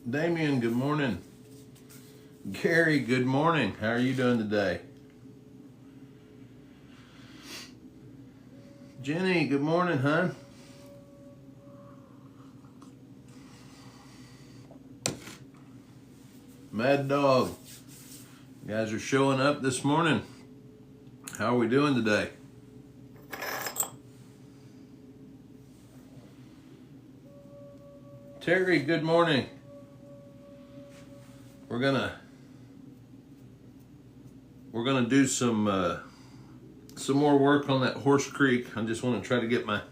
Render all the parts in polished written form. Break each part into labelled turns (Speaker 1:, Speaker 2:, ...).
Speaker 1: Damien, good morning. Gary, good morning. How are you doing today? Jenny, good morning, hon. Mad Dog, you guys are showing up this morning. How are we doing today? Terry, good morning. We're gonna do some more work on that Horse Creek. I just want to try to get I'm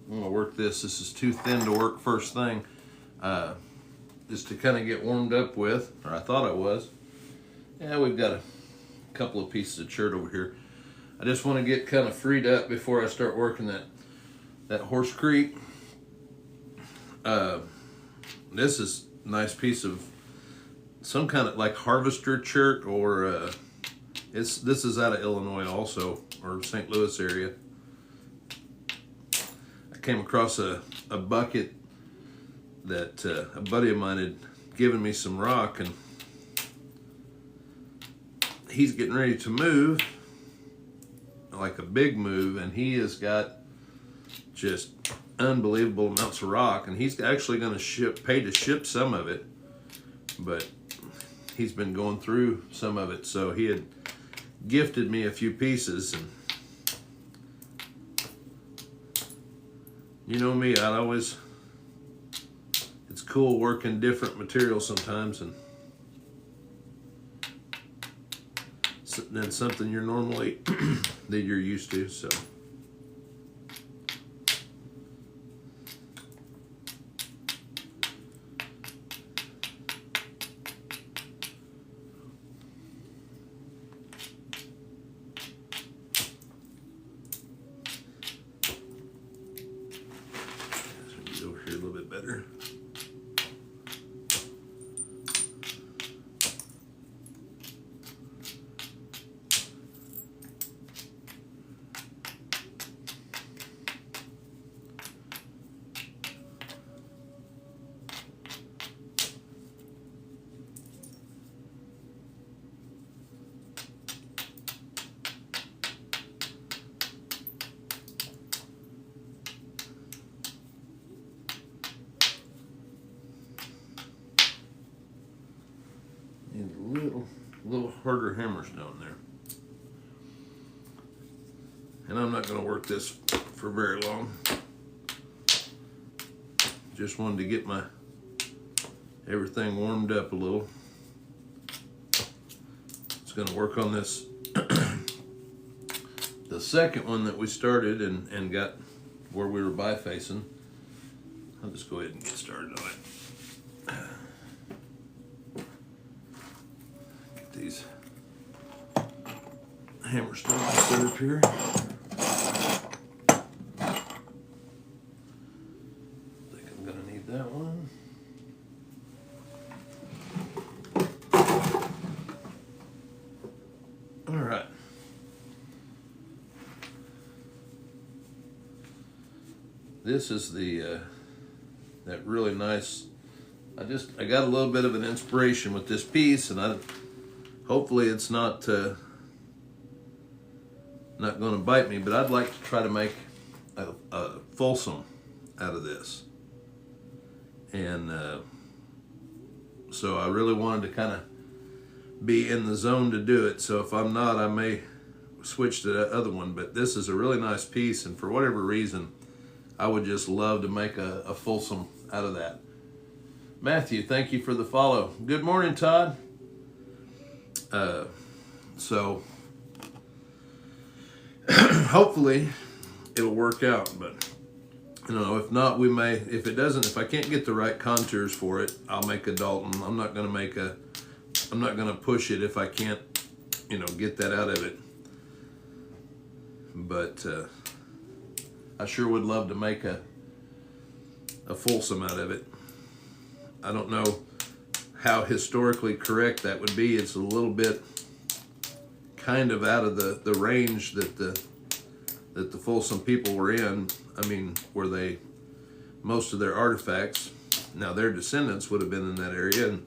Speaker 1: gonna work this. This is too thin to work first thing. Just to kind of get warmed up with, or I thought I was. Yeah, we've got a couple of pieces of chert over here. I just want to get kind of freed up before I start working that Horse Creek. This is a nice piece of some kind of like harvester chert, or this is out of Illinois also, or St. Louis area. I came across a bucket that a buddy of mine had given me some rock, and he's getting ready to move, like a big move, and he has got just unbelievable amounts of rock, and he's actually going to pay to ship some of it, but he's been going through some of it, so he had gifted me a few pieces. And you know me, it's cool working different materials sometimes, and than something you're normally that you're used to. So get over here a little bit better. Little harder hammerstone there. And I'm not going to work this for very long. Just wanted to get everything warmed up a little. It's going to work on this the second one that we started and got where we were bifacing. I'll just go ahead and get started on it. These hammerstones set up here. I think I'm gonna need that one. All right. This is that really nice. I got a little bit of an inspiration with this piece, and hopefully it's not going to bite me, but I'd like to try to make a fulsome out of this. And so I really wanted to kind of be in the zone to do it. So if I'm not, I may switch to that other one. But this is a really nice piece, and for whatever reason, I would just love to make a fulsome out of that. Matthew, thank you for the follow. Good morning, Todd. So hopefully it'll work out, but if not, if I can't get the right contours for it, I'll make a Dalton. I'm not going to push it if I can't, get that out of it. But, I sure would love to make a fulsome out of it. I don't know how historically correct that would be. It's a little bit kind of out of the range that the Folsom people were in. I mean, where most of their artifacts Now their descendants would have been in that area, and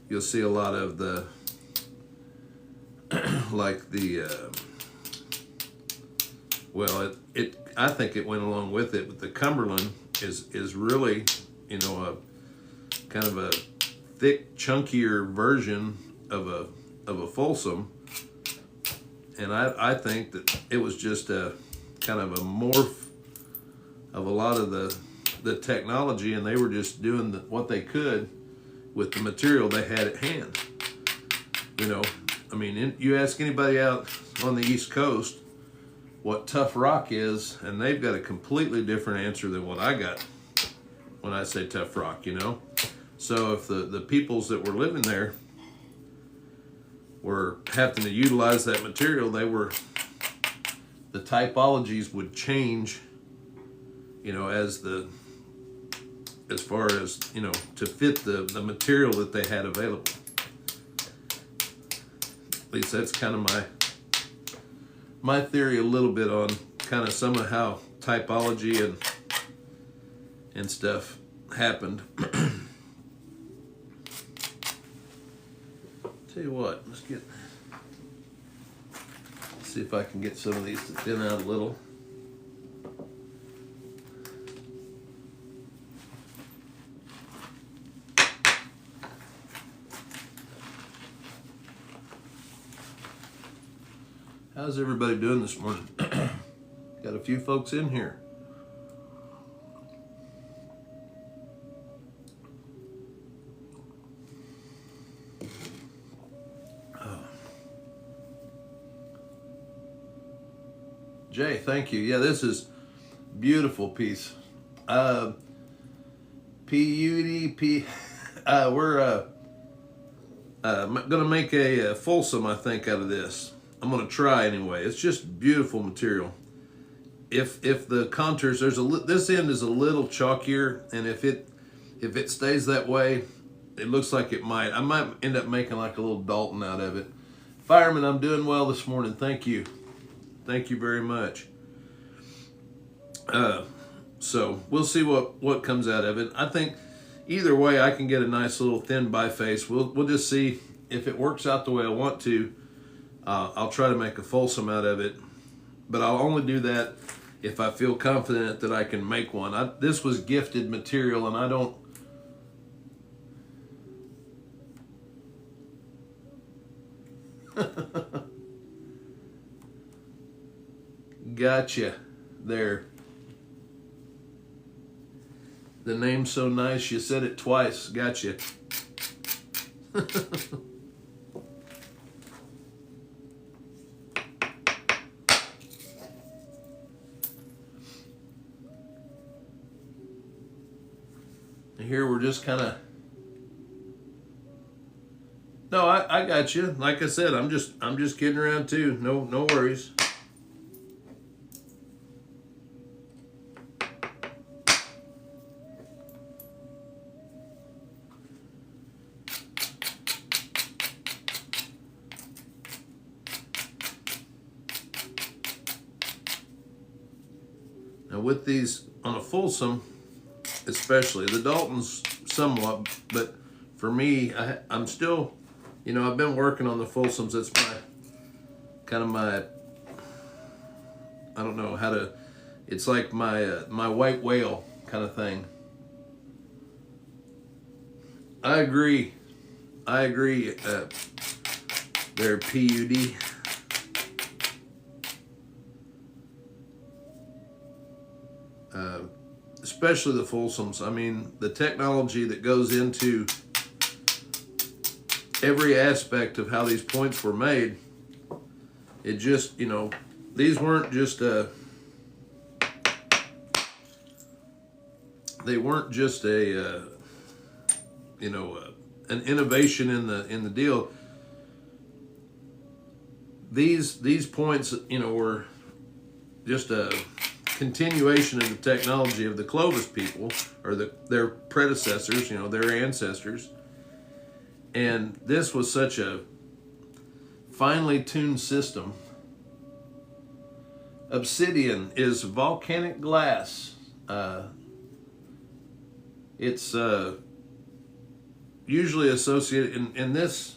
Speaker 1: you'll see a lot of the like the well, I think it went along with it, but the Cumberland is really, you know, a kind of a thick, chunkier version of a Folsom, and I think that it was just a kind of a morph of a lot of the technology, and they were just doing what they could with the material they had at hand. You know, I mean, you ask anybody out on the East Coast what tough rock is, and they've got a completely different answer than what I got when I say tough rock, you know? So if the peoples that were living there were having to utilize that material, the typologies would change, you know, as far as, you know, to fit the material that they had available. At least that's kind of my theory a little bit on kind of some of how typology and stuff happened. Tell you what, let's see if I can get some of these to thin out a little. How's everybody doing this morning? Got a few folks in here. Jay, thank you. Yeah, this is beautiful piece. PUDP. We're gonna make a Folsom, I think, out of this. I'm gonna try anyway. It's just beautiful material. If the contours, this end is a little chalkier, and if it stays that way, it looks like I might end up making like a little Dalton out of it. Fireman, I'm doing well this morning. Thank you. Thank you very much. So we'll see what comes out of it. I think either way I can get a nice little thin biface. We'll just see if it works out the way I want to. I'll try to make a Folsom out of it, but I'll only do that if I feel confident that I can make one. This was gifted material, and I don't. Gotcha. There. The name's so nice, you said it twice. Gotcha. Here we're just kind of. No, I got you. Like I said, I'm just kidding around too. No worries. Now with these on a Folsom, especially the Daltons somewhat, but for me, I'm still, you know, I've been working on the Folsoms. That's my I don't know how to, it's like my white whale kind of thing. I agree. There, PUD. Especially the Folsoms. I mean, the technology that goes into every aspect of how these points were made, it just, you know, these weren't just they weren't just an innovation in the deal. These points, you know, were just a continuation of the technology of the Clovis people, or their predecessors, you know, their ancestors. And this was such a finely tuned system. Obsidian is volcanic glass. It's usually associated in this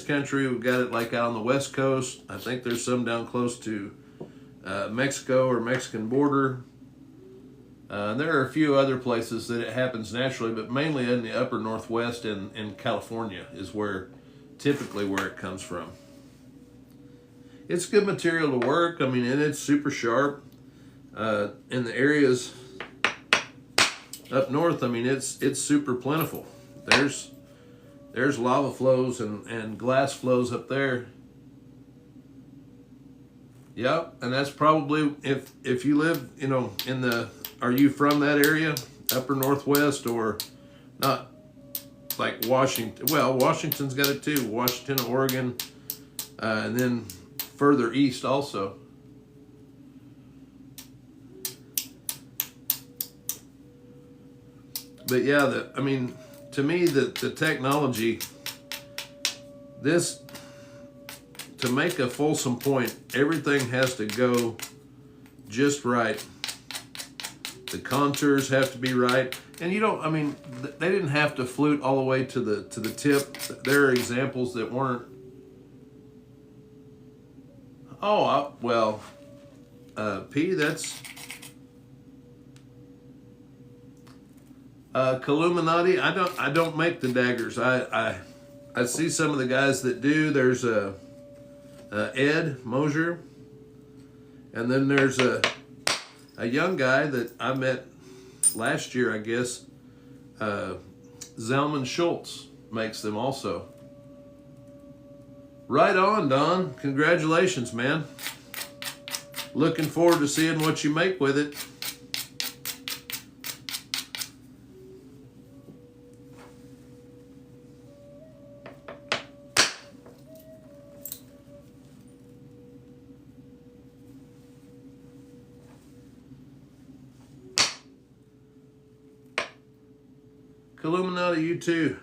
Speaker 1: country. We've got it like out on the West Coast. I think there's some down close to Mexico or Mexican border. There are a few other places that it happens naturally, but mainly in the upper Northwest and in California is where typically where it comes from. It's good material to work. I mean, and it's super sharp. In the areas up north, I mean, it's super plentiful. There's lava flows and glass flows up there. Yep, and that's probably if you live, you know, in the, are you from that area, upper Northwest, or not? Like Washington. Well, Washington's got it too. Washington, Oregon, and then further east also. But yeah, I mean, to me, the technology, this, to make a fulsome point, everything has to go just right. The contours have to be right. And you don't, I mean, they didn't have to flute all the way to the tip. There are examples that weren't. Oh, well, P, that's Caluminati. I don't make the daggers. I see some of the guys that do. There's Ed Mosier, and then there's a young guy that I met last year, I guess. Zalman Schultz makes them also. Right on, Don. Congratulations, man. Looking forward to seeing what you make with it. Illuminati, you too.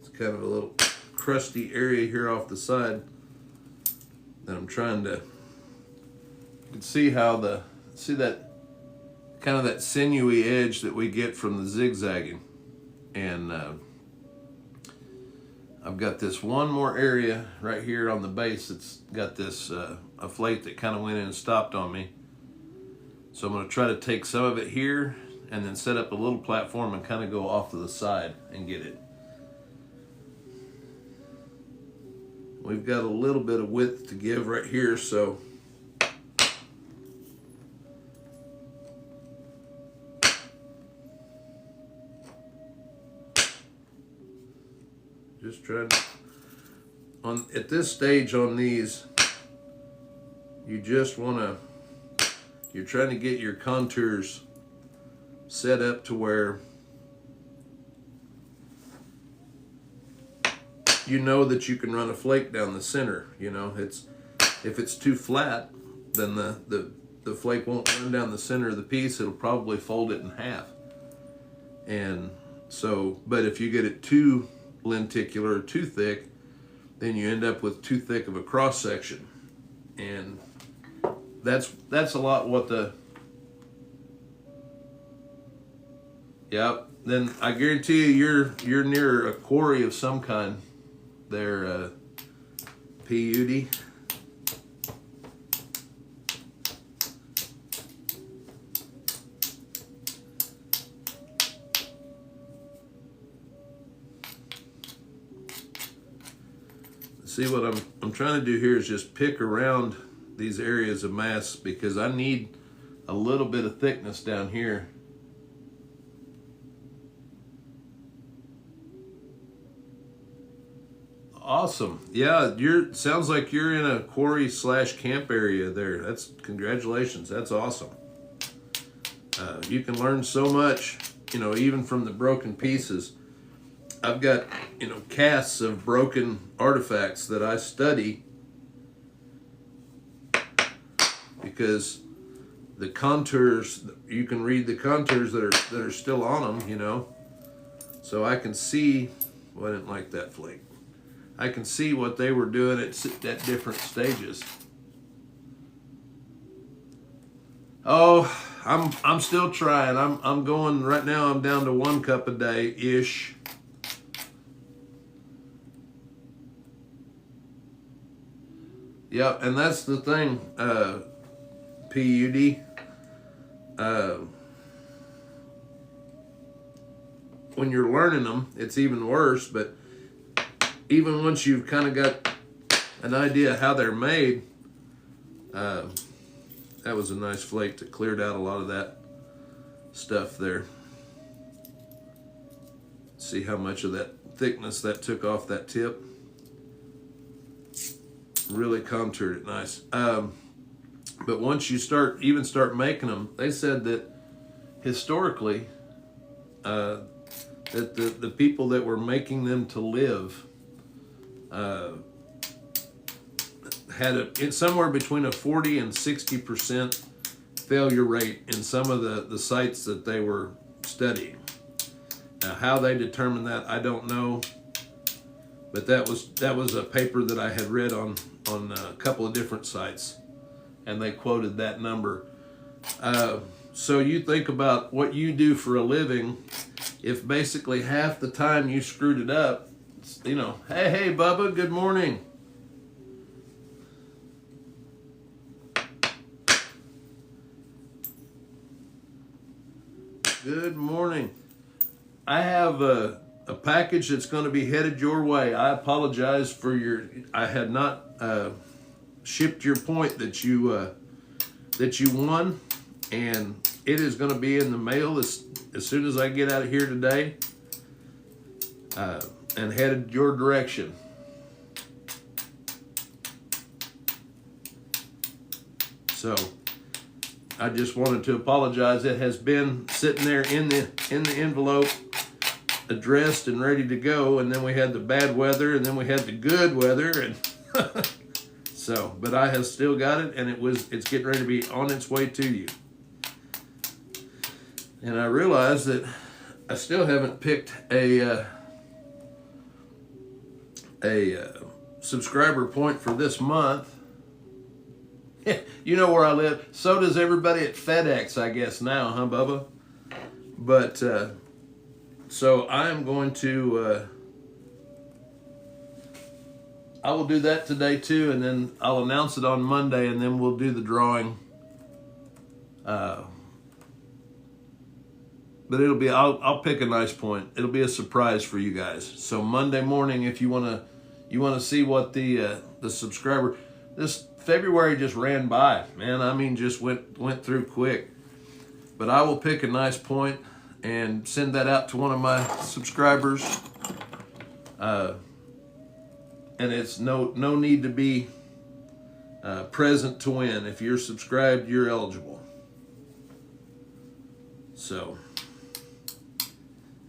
Speaker 1: It's kind of a little crusty area here off the side that I'm trying to, you can see how see that kind of that sinewy edge that we get from the zigzagging. And I've got this one more area right here on the base that's got this a flake that kind of went in and stopped on me. So I'm going to try to take some of it here and then set up a little platform and kind of go off to the side and get it. We've got a little bit of width to give right here, so just trying to, at this stage on these, you just want to, you're trying to get your contours set up to where you know that you can run a flake down the center. You know, if it's too flat, then the flake won't run down the center of the piece. It'll probably fold it in half. And so, but if you get it too lenticular or too thick, then you end up with too thick of a cross section. And that's a lot what the, yep. Then I guarantee you you're near a quarry of some kind there, PUD. See, what I'm trying to do here is just pick around these areas of mass because I need a little bit of thickness down here. Awesome. Yeah, sounds like you're in a quarry / camp area there. Congratulations. That's awesome. You can learn so much, you know, even from the broken pieces. I've got, you know, casts of broken artifacts that I study because the contours, you can read the contours that are still on them, you know. So I can see, well, I didn't like that flake. I can see what they were doing at different stages. Oh, I'm still trying. I'm going right now. I'm down to 1 cup a day ish. Yep, and that's the thing, PUD. When you're learning them, it's even worse. But even once you've kind of got an idea how they're made, that was a nice flake that cleared out a lot of that stuff there. See how much of that thickness that took off that tip. Really contoured it nice. But once you start making them, they said that historically, that the people that were making them to live had somewhere between a 40 and 60% failure rate in some of the sites that they were studying. Now, how they determined that, I don't know. But that was a paper that I had read on a couple of different sites, and they quoted that number. So you think about what you do for a living. If basically half the time you screwed it up, you know, hey Bubba, good morning. Good morning. I have a package that's going to be headed your way. I apologize for I had not shipped your point that you won, and it is going to be in the mail as soon as I get out of here today, and headed your direction. So I just wanted to apologize. It has been sitting there in the envelope, addressed and ready to go, and then we had the bad weather, and then we had the good weather, and so, but I have still got it, and it's getting ready to be on its way to you. And I realize that I still haven't picked a subscriber point for this month. You know where I live. So does everybody at FedEx, I guess, now, huh, Bubba? But so I'm going to, I will do that today too, and then I'll announce it on Monday, and then we'll do the drawing. But it'll be, I'll pick a nice point. It'll be a surprise for you guys. So Monday morning, if you wanna see what the subscriber, this February just ran by, man. I mean, just went through quick. But I will pick a nice point and send that out to one of my subscribers. And it's no need to be present to win. If you're subscribed, you're eligible. So,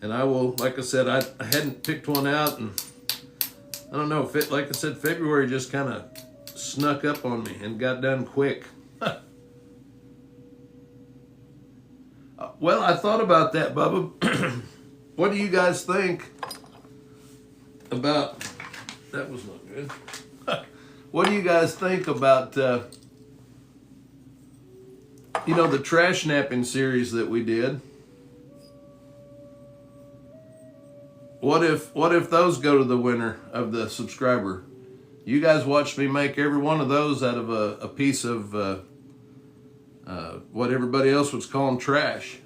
Speaker 1: and I will, like I said, I hadn't picked one out, and I don't know, like I said, February just kind of snuck up on me and got done quick. Well, I thought about that, Bubba. What do you guys think about, that was not good. What do you guys think about, the trash napping series that we did? What if those go to the winner of the subscriber? You guys watched me make every one of those out of a piece of what everybody else was calling trash.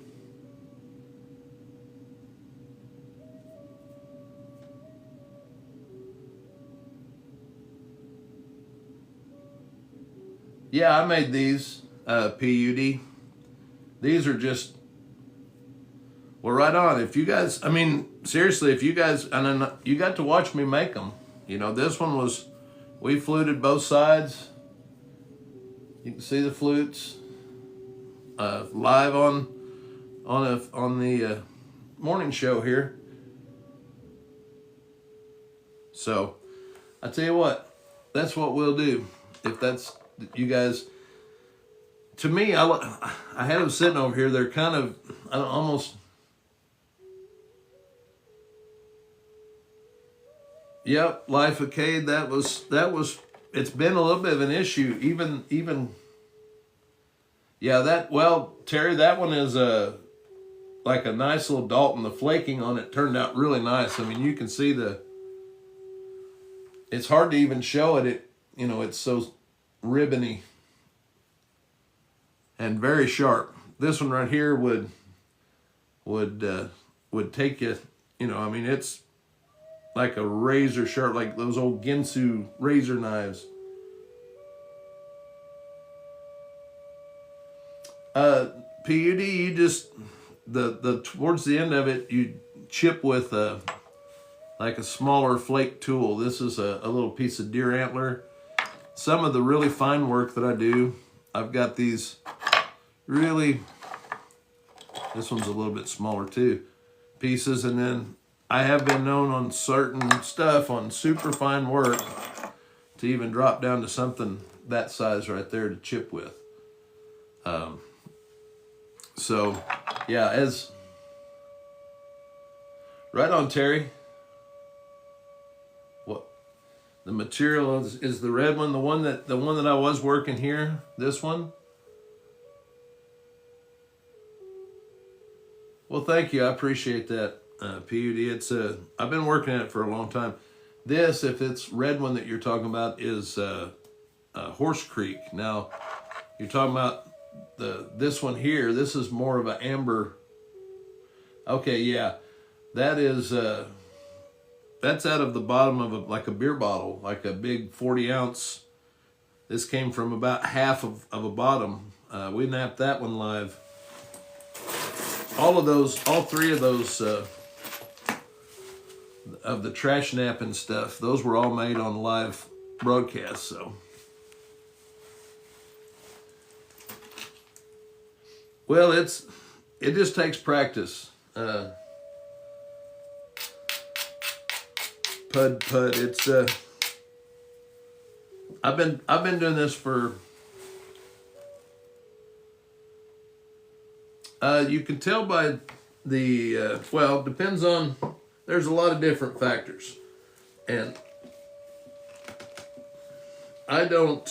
Speaker 1: Yeah, I made these, PUD. These are just, well, right on. If you guys, I mean, seriously, if you guys, and then you got to watch me make them. You know, this one was, we fluted both sides. You can see the flutes live on the morning show here. So, I tell you what, that's what we'll do. If that's, you guys, to me, I had them sitting over here. They're kind of almost. Yep, Life of Cade. That was. It's been a little bit of an issue. Even. Yeah, that. Well, Terry, that one is like a nice little Dalton. The flaking on it turned out really nice. I mean, you can see it's hard to even show it. It's so ribbony and very sharp. This one right here would take you. I mean, it's like a razor sharp, like those old Ginsu razor knives. PUD, you just the towards the end of it, you chip with like a smaller flake tool. This is a little piece of deer antler. Some of the really fine work that I do, I've got these really, this one's a little bit smaller too, pieces, and then I have been known on certain stuff, on super fine work, to even drop down to something that size right there to chip with. So, yeah, right on, Terry. What the material is the red one, the one that I was working here, this one. Well, thank you. I appreciate that, PUD. I've been working at it for a long time. This, if it's red one that you're talking about, is Horse Creek. Now, you're talking about this one here. This is more of an amber. Okay, yeah, that is that's out of the bottom of like a beer bottle, like a big 40-ounce. This came from about half of a bottom. We napped that one live. All three of those of the trash napping stuff, those were all made on live broadcast. So, well, it just takes practice. Pud. It's I've been doing this for. You can tell by the well, depends on. There's a lot of different factors, and I don't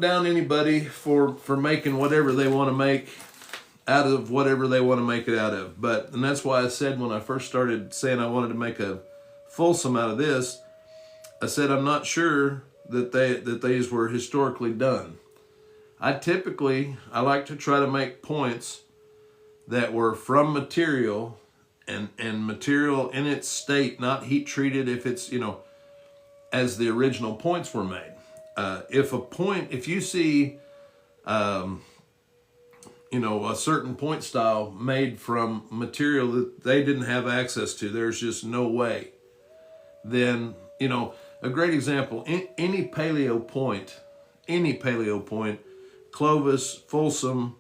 Speaker 1: down anybody for making whatever they want to make out of whatever they want to make it out of. And that's why I said when I first started saying I wanted to make a fulsome out of this, I said I'm not sure that these were historically done. I like to try to make points that were from material and material in its state, not heat treated if it's, as the original points were made. If you see, a certain point style made from material that they didn't have access to, there's just no way. Then, a great example, any paleo point, Clovis, Folsom,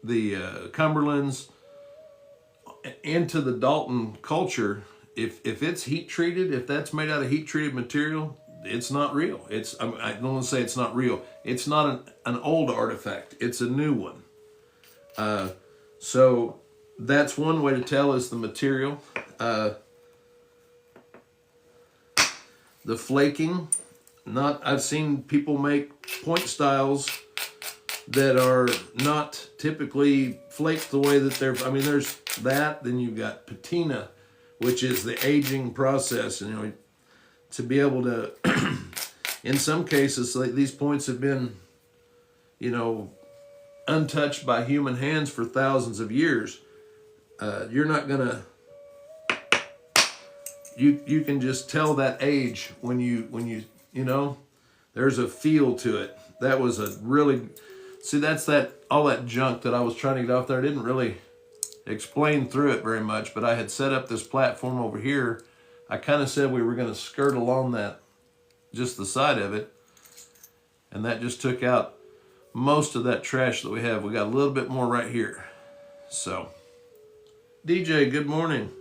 Speaker 1: the Cumberlands, into the Dalton culture, if it's heat treated, if that's made out of heat treated material, it's not real. I don't want to say it's not real. It's not an old artifact. It's a new one. So that's one way to tell is the material. The flaking. I've seen people make point styles that are not typically flaked the way that there's that, then you've got patina, which is the aging process, and to be able to in some cases, like these points have been untouched by human hands for thousands of years. You're not gonna you can just tell that age when you there's a feel to it. That was a really that's all that junk that I was trying to get off there. I didn't really explain through it very much, but I had set up this platform over here. I kind of said we were going to skirt along that, just the side of it, and that just took out most of that trash that we have. We got a little bit more right here. So, DJ, good morning.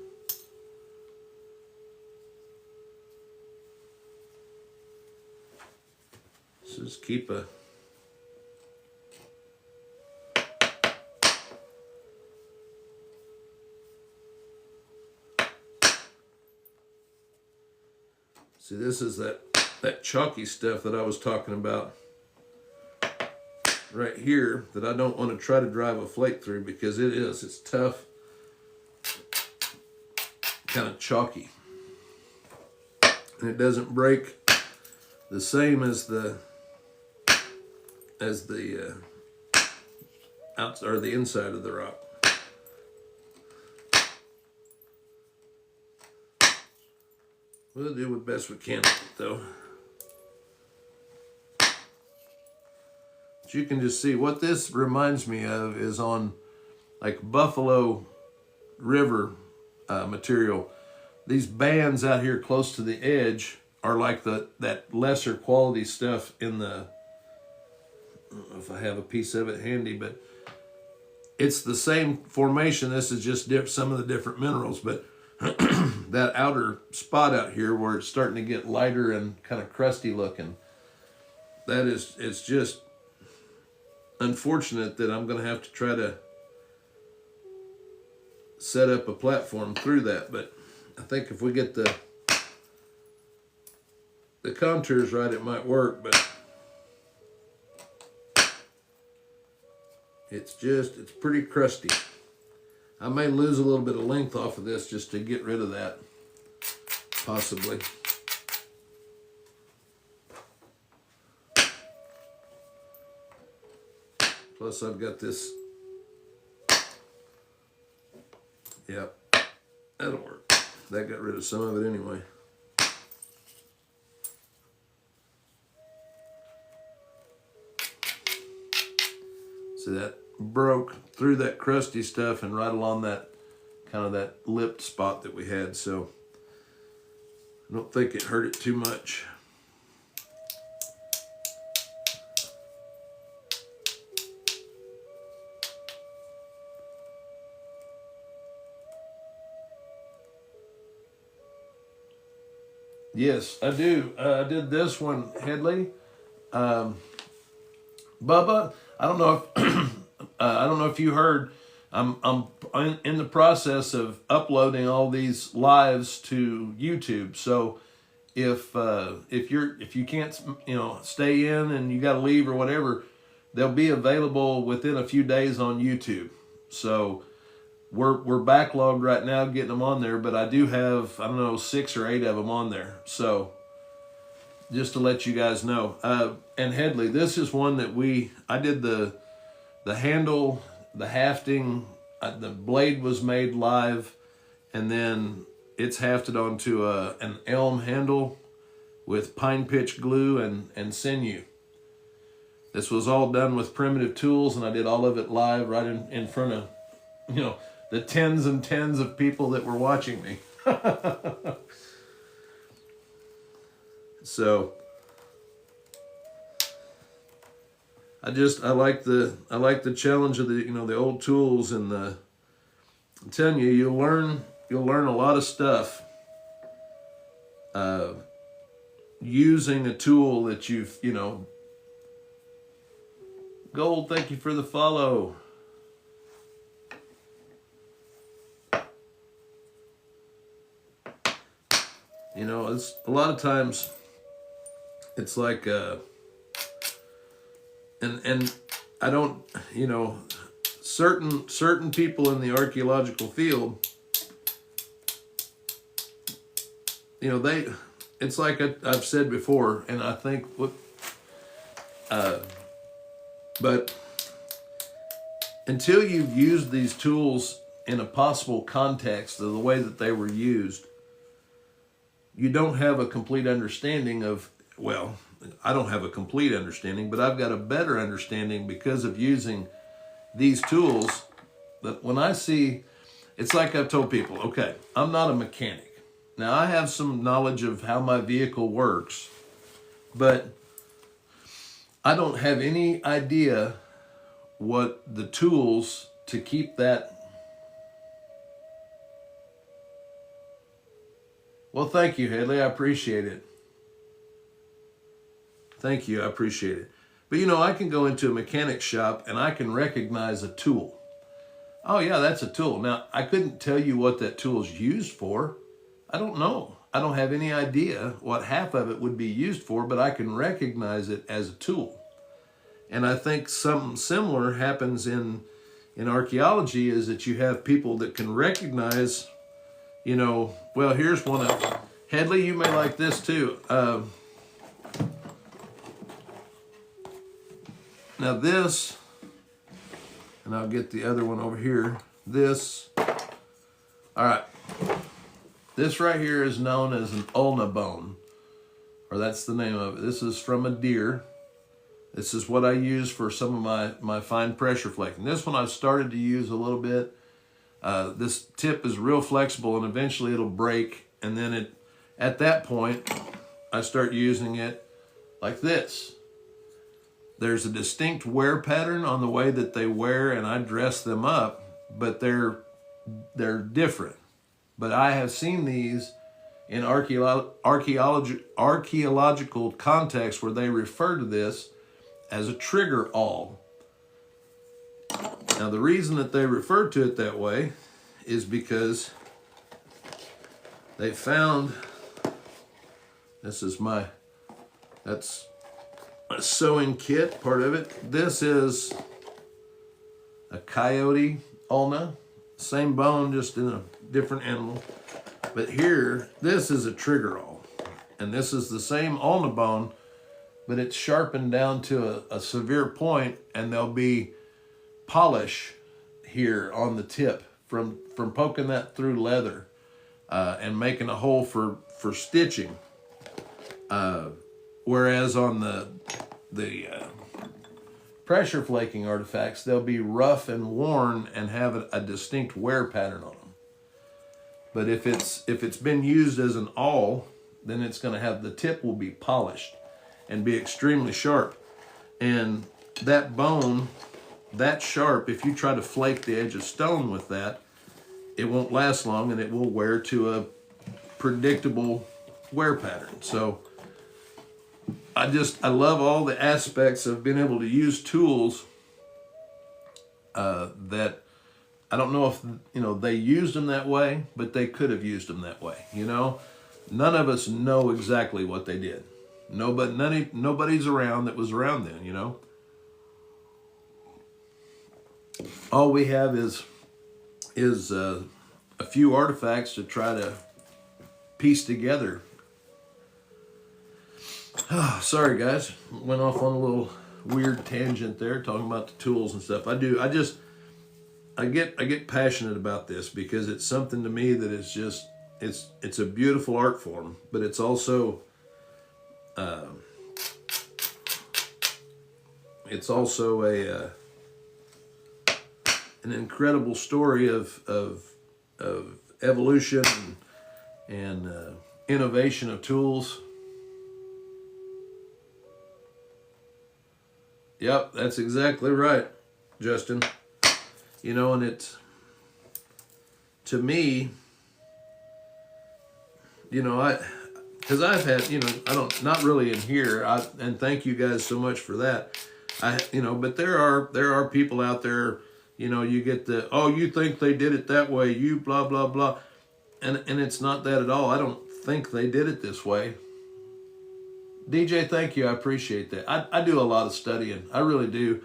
Speaker 1: just keep a see, this is that chalky stuff that I was talking about right here that I don't want to try to drive a flake through, because it's tough, kind of chalky, and it doesn't break the same as the outside or the inside of the rock. We'll do the best we can with it, though. But you can just see what this reminds me of is on like Buffalo River material. These bands out here close to the edge are like that lesser quality stuff in the, I don't know if I have a piece of it handy, but it's the same formation. This is just some of the different minerals, but that outer spot out here where it's starting to get lighter and kind of crusty looking, it's just unfortunate that I'm going to have to try to set up a platform through that. But I think if we get the contours right, it might work. But it's pretty crusty. I may lose a little bit of length off of this just to get rid of that, possibly. Plus I've got this. Yep, that'll work. That got rid of some of it anyway. See, that broke through that crusty stuff and right along that kind of that lipped spot that we had, so I don't think it hurt it too much. Yes, I do. I did this one, Headley. Bubba, I don't know if I don't know if you heard. I'm in the process of uploading all these lives to YouTube. So if you can't stay in and you got to leave or whatever, they'll be available within a few days on YouTube. So we're backlogged right now getting them on there, but I do have, I don't know, 6 or 8 of them on there. So just to let you guys know. And Headley, this is one that I did the handle, the hafting, the blade was made live, and then it's hafted onto an elm handle with pine pitch glue and sinew. This was all done with primitive tools, and I did all of it live right in front of, the tens and tens of people that were watching me. So I like the challenge of the old tools, and I'm telling you, you'll learn a lot of stuff using a tool that you've Gold, thank you for the follow. It's a lot of times it's like and I don't, certain people in the archaeological field, it's like I've said before, and I think but until you've used these tools in a possible context of the way that they were used, you don't have a complete understanding of, well, I don't have a complete understanding, but I've got a better understanding because of using these tools. That when I see, it's like I've told people, okay, I'm not a mechanic. Now I have some knowledge of how my vehicle works, but I don't have any idea what the tools to keep that. Well, thank you, Headley. I appreciate it. Thank you. I appreciate it. But you know, I can go into a mechanic shop and I can recognize a tool. Oh yeah, that's a tool. Now, I couldn't tell you what that tool is used for. I don't know. I don't have any idea what half of it would be used for, but I can recognize it as a tool. And I think something similar happens in archaeology, is that you have people that can recognize, you know, well, here's one of them. Headley, you may like this too. Now this, and I'll get the other one over here. This, all right. This right here is known as an ulna bone, or that's the name of it. This is from a deer. This is what I use for some of my fine pressure flaking. This one I've started to use a little bit. This tip is real flexible and eventually it'll break. And then at that point, I start using it like this. There's a distinct wear pattern on the way that they wear and I dress them up, but they're different. But I have seen these in archaeological context where they refer to this as a trigger awl. Now the reason that they refer to it that way is because they found, that's a sewing kit, part of it. This is a coyote ulna, same bone, just in a different animal. But here, this is a trigger awl. And this is the same ulna bone, but it's sharpened down to a severe point, and there'll be polish here on the tip from poking that through leather and making a hole for stitching. Whereas on the pressure flaking artifacts, they'll be rough and worn and have a distinct wear pattern on them. But if it's been used as an awl, then it's going to have, the tip will be polished and be extremely sharp. And that bone, that sharp, if you try to flake the edge of stone with that, it won't last long and it will wear to a predictable wear pattern. So I love all the aspects of being able to use tools that I don't know if, you know, they used them that way, but they could have used them that way. You know, none of us know exactly what they did. Nobody's around that was around then, you know. All we have is a few artifacts to try to piece together. Sorry guys, went off on a little weird tangent there talking about the tools and stuff. I get passionate about this because it's something to me that is just, it's a beautiful art form, but it's also an incredible story of evolution and innovation of tools. Yep, that's exactly right, Justin. You know, and it's, to me, you know, because I've had, you know, not really in here, and thank you guys so much for that. You know, but there are people out there, you know, you get the, oh, you think they did it that way, you blah, blah, blah. And it's not that at all. I don't think they did it this way. DJ, thank you. I appreciate that. I do a lot of studying. I really do.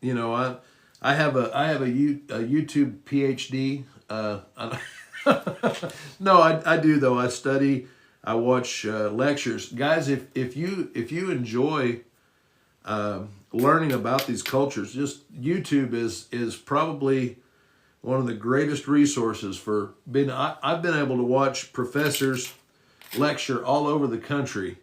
Speaker 1: You know, I have a YouTube PhD. No, I do though. I study. I watch lectures. Guys, if you enjoy learning about these cultures, just YouTube is probably one of the greatest resources for being. I've been able to watch professors lecture all over the country.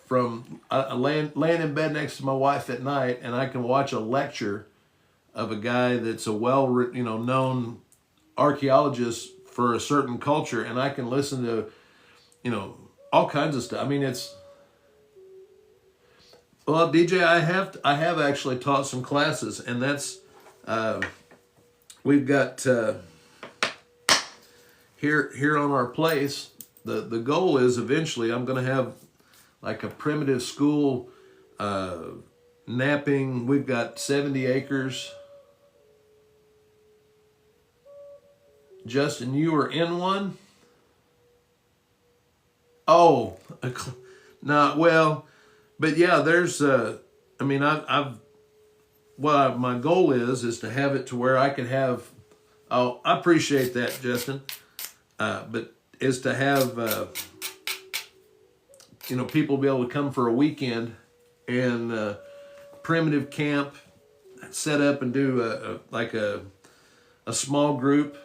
Speaker 1: From laying in bed next to my wife at night, and I can watch a lecture of a guy that's a known archaeologist for a certain culture, and I can listen to, you know, all kinds of stuff. I mean, it's, well, DJ, I have actually taught some classes, and that's we've got here on our place. The goal is eventually I'm going to have like a primitive school napping. We've got 70 acres. Justin, you were in one? Oh, not well, but yeah, there's I mean, my goal is to have it to where I can have. Oh, I appreciate that, Justin. But is to have people be able to come for a weekend and primitive camp, set up and do a small group.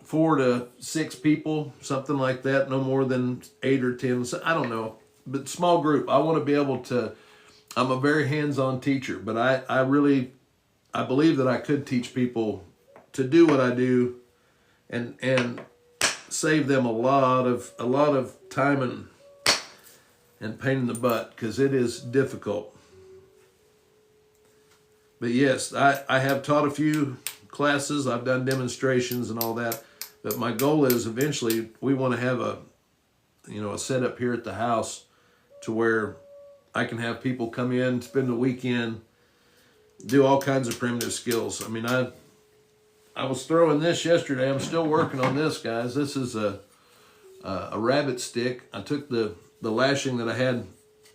Speaker 1: 4 to 6 people, something like that, no more than 8 or 10. I don't know, but small group. I want to be able to. I'm a very hands-on teacher, but I believe that I could teach people to do what I do, and save them a lot of time and pain in the butt, because it is difficult. But yes, I have taught a few classes. I've done demonstrations and all that. But my goal is eventually we want to have a setup here at the house to where I can have people come in, spend the weekend, do all kinds of primitive skills. I mean, I was throwing this yesterday. I'm still working on this, guys. This is a rabbit stick. I took the lashing that I had.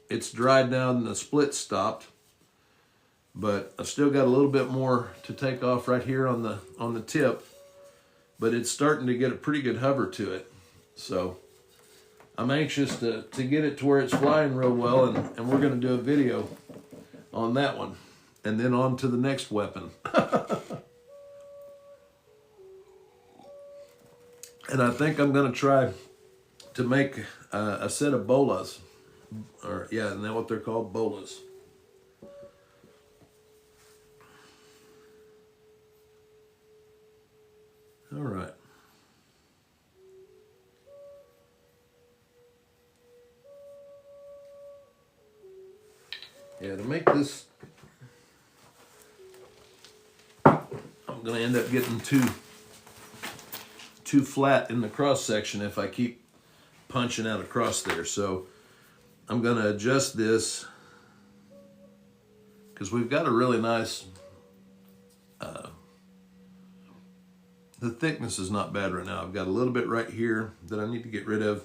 Speaker 1: It's dried now and the split stopped. But I've still got a little bit more to take off right here on the tip. But it's starting to get a pretty good hover to it. So I'm anxious to get it to where it's flying real well, and we're going to do a video on that one. And then on to the next weapon. And I think I'm going to try to make a set of bolas. Isn't that what they're called? Bolas. All right. Yeah, to make this, I'm going to end up getting too flat in the cross section if I keep punching out across there. So I'm going to adjust this, because we've got a really nice, the thickness is not bad right now. I've got a little bit right here that I need to get rid of.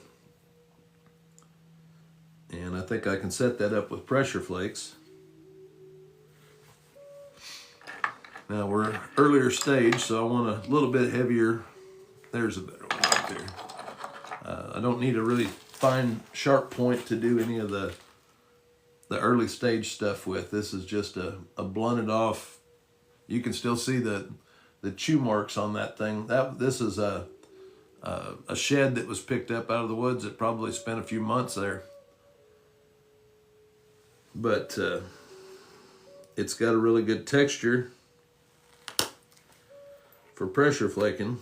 Speaker 1: And I think I can set that up with pressure flakes. Now we're earlier stage, so I want a little bit heavier. There's a better one right there. I don't need a really fine, sharp point to do any of the early stage stuff with. This is just a blunted off. You can still see the chew marks on that thing. This is a shed that was picked up out of the woods. It probably spent a few months there. But it's got a really good texture for pressure flaking.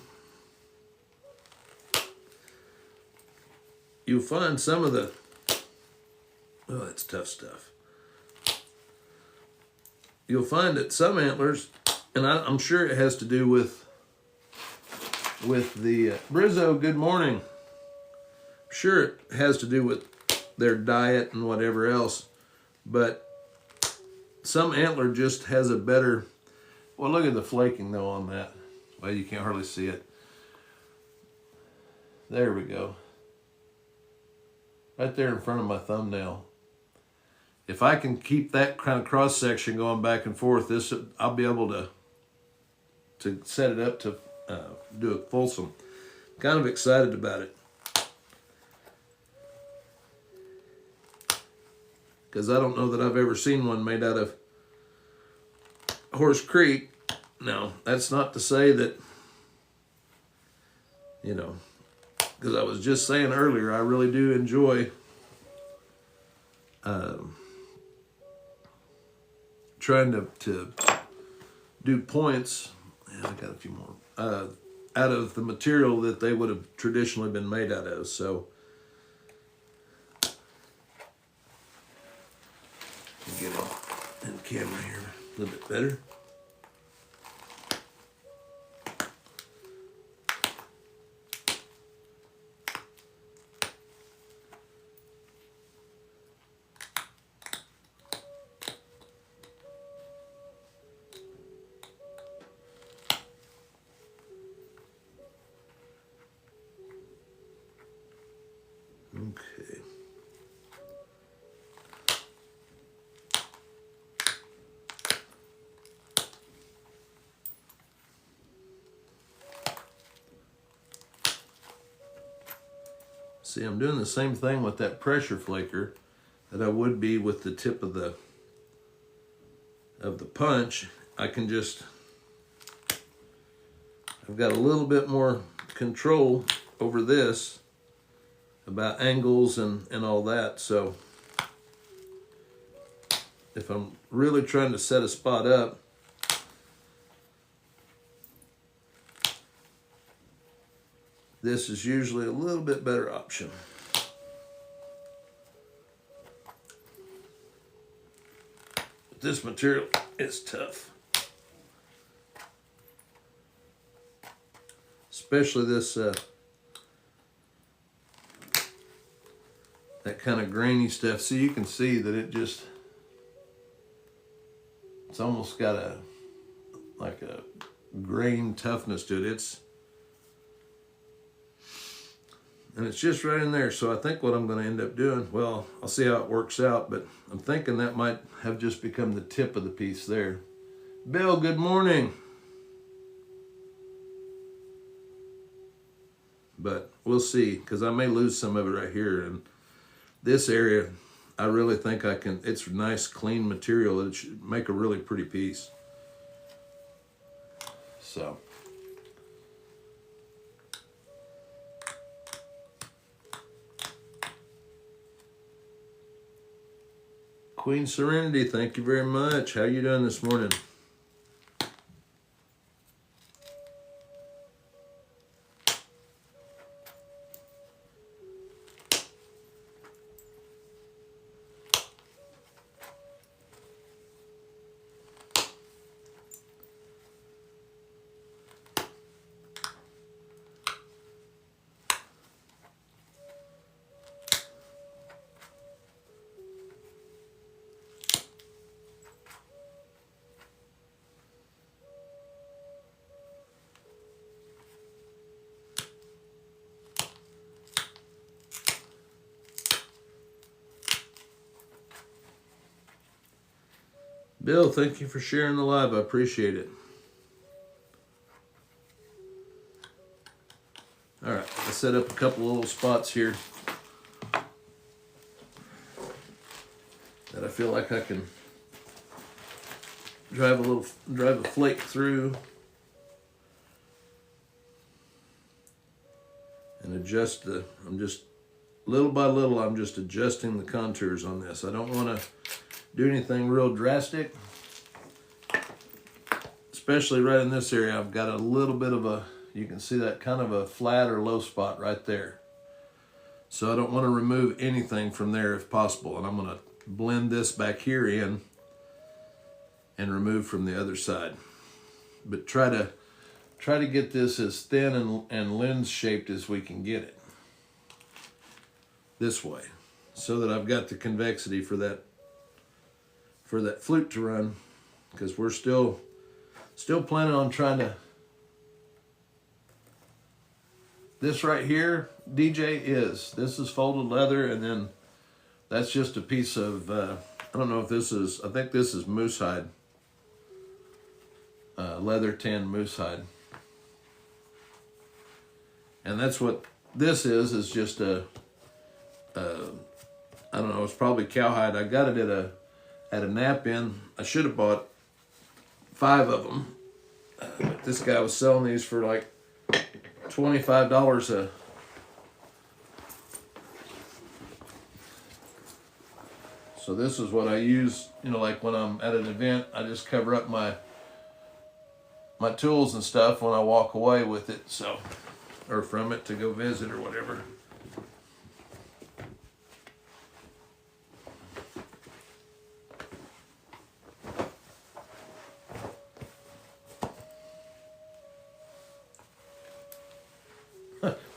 Speaker 1: You'll find some of the, oh, that's tough stuff. You'll find that some antlers, and I'm sure it has to do with the Brizzo, good morning. I'm sure it has to do with their diet and whatever else, but some antler just has a better, well, look at the flaking though on that. Well, you can't hardly see it. There we go. Right there in front of my thumbnail. If I can keep that kind of cross section going back and forth, I'll be able to set it up to do a fulsome. Kind of excited about it, because I don't know that I've ever seen one made out of Horse Creek. Now, that's not to say that, because I was just saying earlier, I really do enjoy trying to do points. Yeah, I got a few more out of the material that they would have traditionally been made out of. So get it in camera here a little bit better. See, I'm doing the same thing with that pressure flaker that I would be with the tip of the punch. I can just, I've got a little bit more control over this about angles and all that. So if I'm really trying to set a spot up, this is usually a little bit better option. But this material is tough. Especially this, that kind of grainy stuff. See, you can see that it's almost got like a grain toughness to it. And it's just right in there. So I think what I'm going to end up doing, well, I'll see how it works out, but I'm thinking that might have just become the tip of the piece there. Bill, good morning. But we'll see, because I may lose some of it right here. And this area, I really think I can, it's nice, clean material. It should make a really pretty piece. So. Queen Serenity, thank you very much. How you doing this morning? Bill, thank you for sharing the live. I appreciate it. All right, I set up a couple of little spots here that I feel like I can drive a flake through and adjust I'm just little by little, I'm just adjusting the contours on this. I don't want to do anything real drastic, especially right in this area. I've got a little bit of you can see that kind of a flat or low spot right there. So I don't want to remove anything from there if possible. And I'm going to blend this back here in and remove from the other side. But try to get this as thin and lens shaped as we can get it. This way. So that I've got the convexity for that flute to run, because we're still planning on trying to. This right here, DJ, this is folded leather, and then that's just a piece of I don't know if this is, I think this is moose hide, leather tan moose hide, and that's what this is just I don't know, it's probably cowhide. I got it at a nap in. I should have bought 5 of them. But this guy was selling these for like $25 a. So this is what I use, like when I'm at an event, I just cover up my tools and stuff when I walk away with it, so, or from it to go visit or whatever.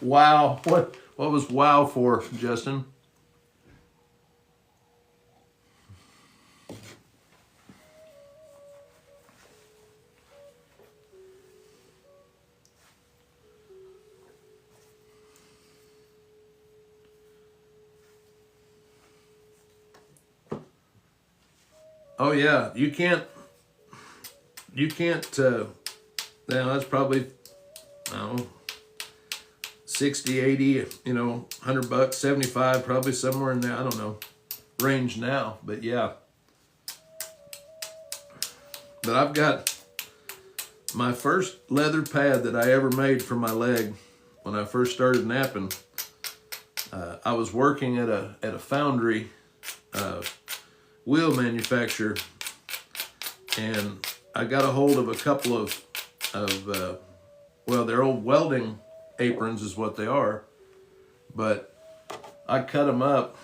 Speaker 1: Wow, what was wow for, Justin? Oh yeah, you can't, now that's probably, I don't know, 60, 80, you know, $100, 75, probably somewhere in there, I don't know, range now, but yeah. But I've got my first leather pad that I ever made for my leg when I first started napping. I was working at a foundry wheel manufacturer, and I got a hold of a couple of well, they're old welding aprons is what they are, but I cut them up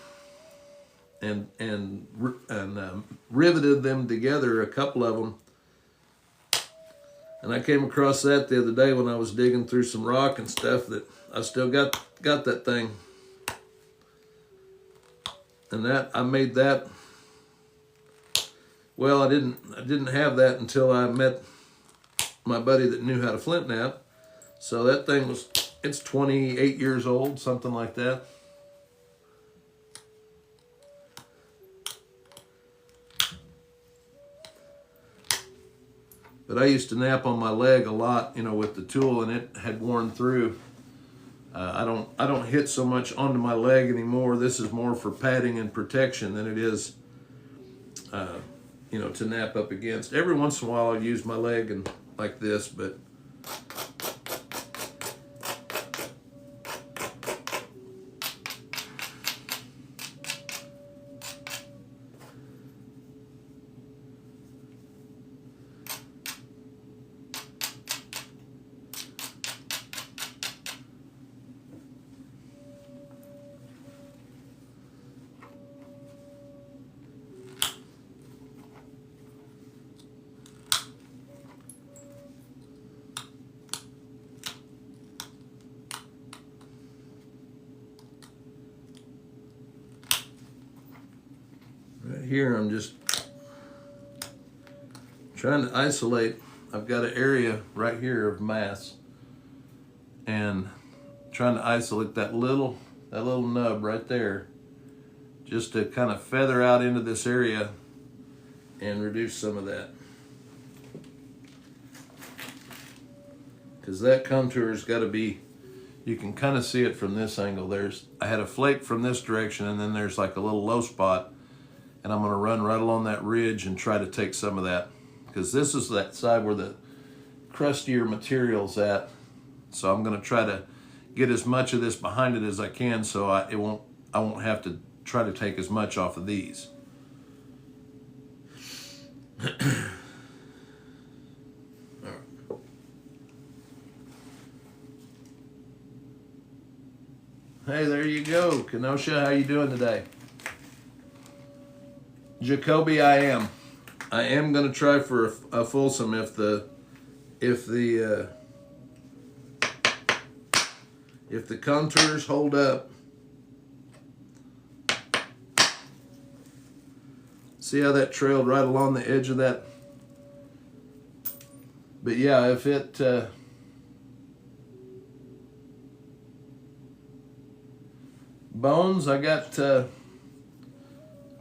Speaker 1: and riveted them together, a couple of them. And I came across that the other day when I was digging through some rock and stuff, that I still got that thing. And that I made that. Well, I didn't have that until I met my buddy that knew how to flint knap. So that thing it's 28 years old, something like that. But I used to nap on my leg a lot, you know, with the tool, and it had worn through. I don't hit so much onto my leg anymore. This is more for padding and protection than it is, you know, to nap up against. Every once in a while I'll use my leg and like this, but right here I'm just trying to isolate. I've got an area right here of mass, and trying to isolate that little nub right there, just to kind of feather out into this area and reduce some of that, because that contour's got to be, you can kind of see it from this angle. I had a flake from this direction, and then there's like a little low spot, and I'm going to run right along that ridge and try to take some of that, because this is that side where the crustier material's at. So I'm going to try to get as much of this behind it as I can, so I won't have to try to take as much off of these. Hey, there you go, Kenosha. How you doing today? Jacoby, I am going to try for a Folsom if the contours hold up. See how that trailed right along the edge of that? But yeah, if it bones, I got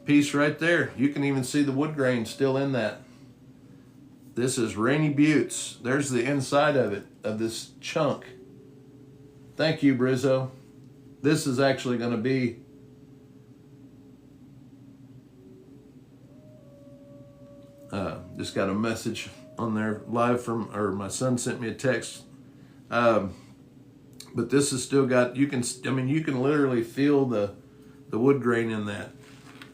Speaker 1: piece right there. You can even see the wood grain still in that. This is Rainy Buttes. There's the inside of it, of this chunk. Thank you, Brizzo. This is actually going to be just got a message on there live from, or my son sent me a text. But this has still got, you can literally feel the wood grain in that.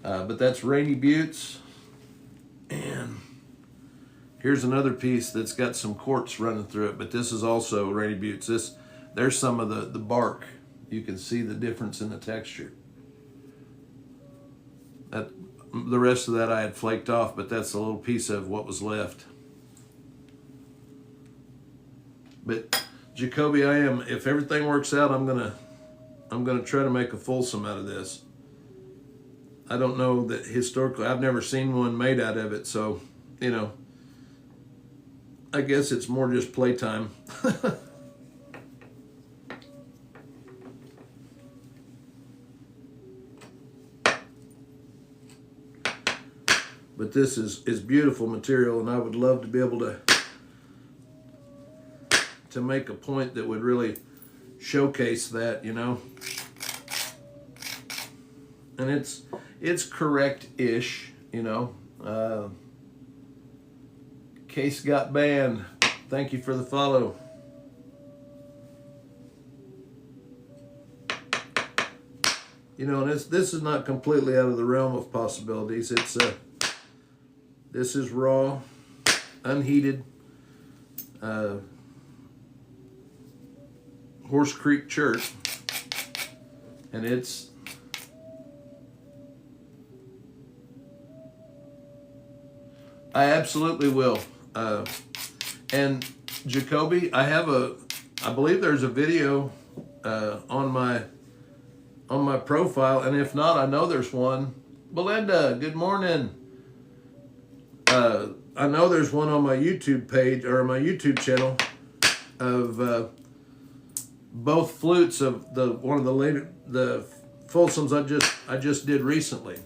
Speaker 1: But that's Rainy Buttes. And here's another piece that's got some quartz running through it, but this is also Rainy Buttes. There's some of the bark. You can see the difference in the texture. The rest of that I had flaked off, but that's a little piece of what was left. But Jacoby, if everything works out, I'm gonna try to make a Folsom out of this. I don't know that historically, I've never seen one made out of it, so, you know, I guess it's more just playtime. But this is beautiful material, and I would love to be able to make a point that would really showcase that, you know. And it's correct-ish, you know. Case got banned. Thank you for the follow. You know, this is not completely out of the realm of possibilities. It's this is raw, unheated Horse Creek Church, and it's I absolutely will. And Jacoby, I believe there's a video on my profile, and if not, I know there's one. Belinda, good morning. I know there's one on my YouTube page or my YouTube channel of both flutes of one of the Folsoms I just did recently,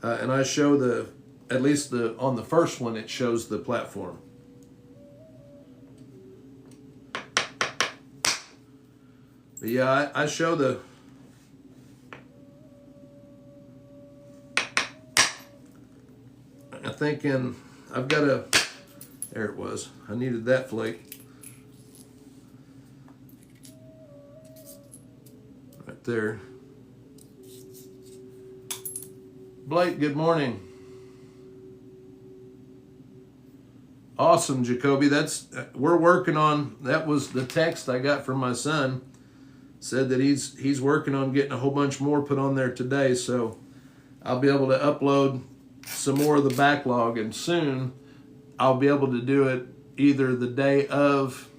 Speaker 1: and I show at least on the first one it shows the platform. But yeah, I show I'm thinking I've got there it was. I needed that flake. Right there. Blake, good morning. Awesome, Jacoby. We're working on, that was the text I got from my son. Said that he's working on getting a whole bunch more put on there today, so I'll be able to upload some more of the backlog, and soon I'll be able to do it either the day of,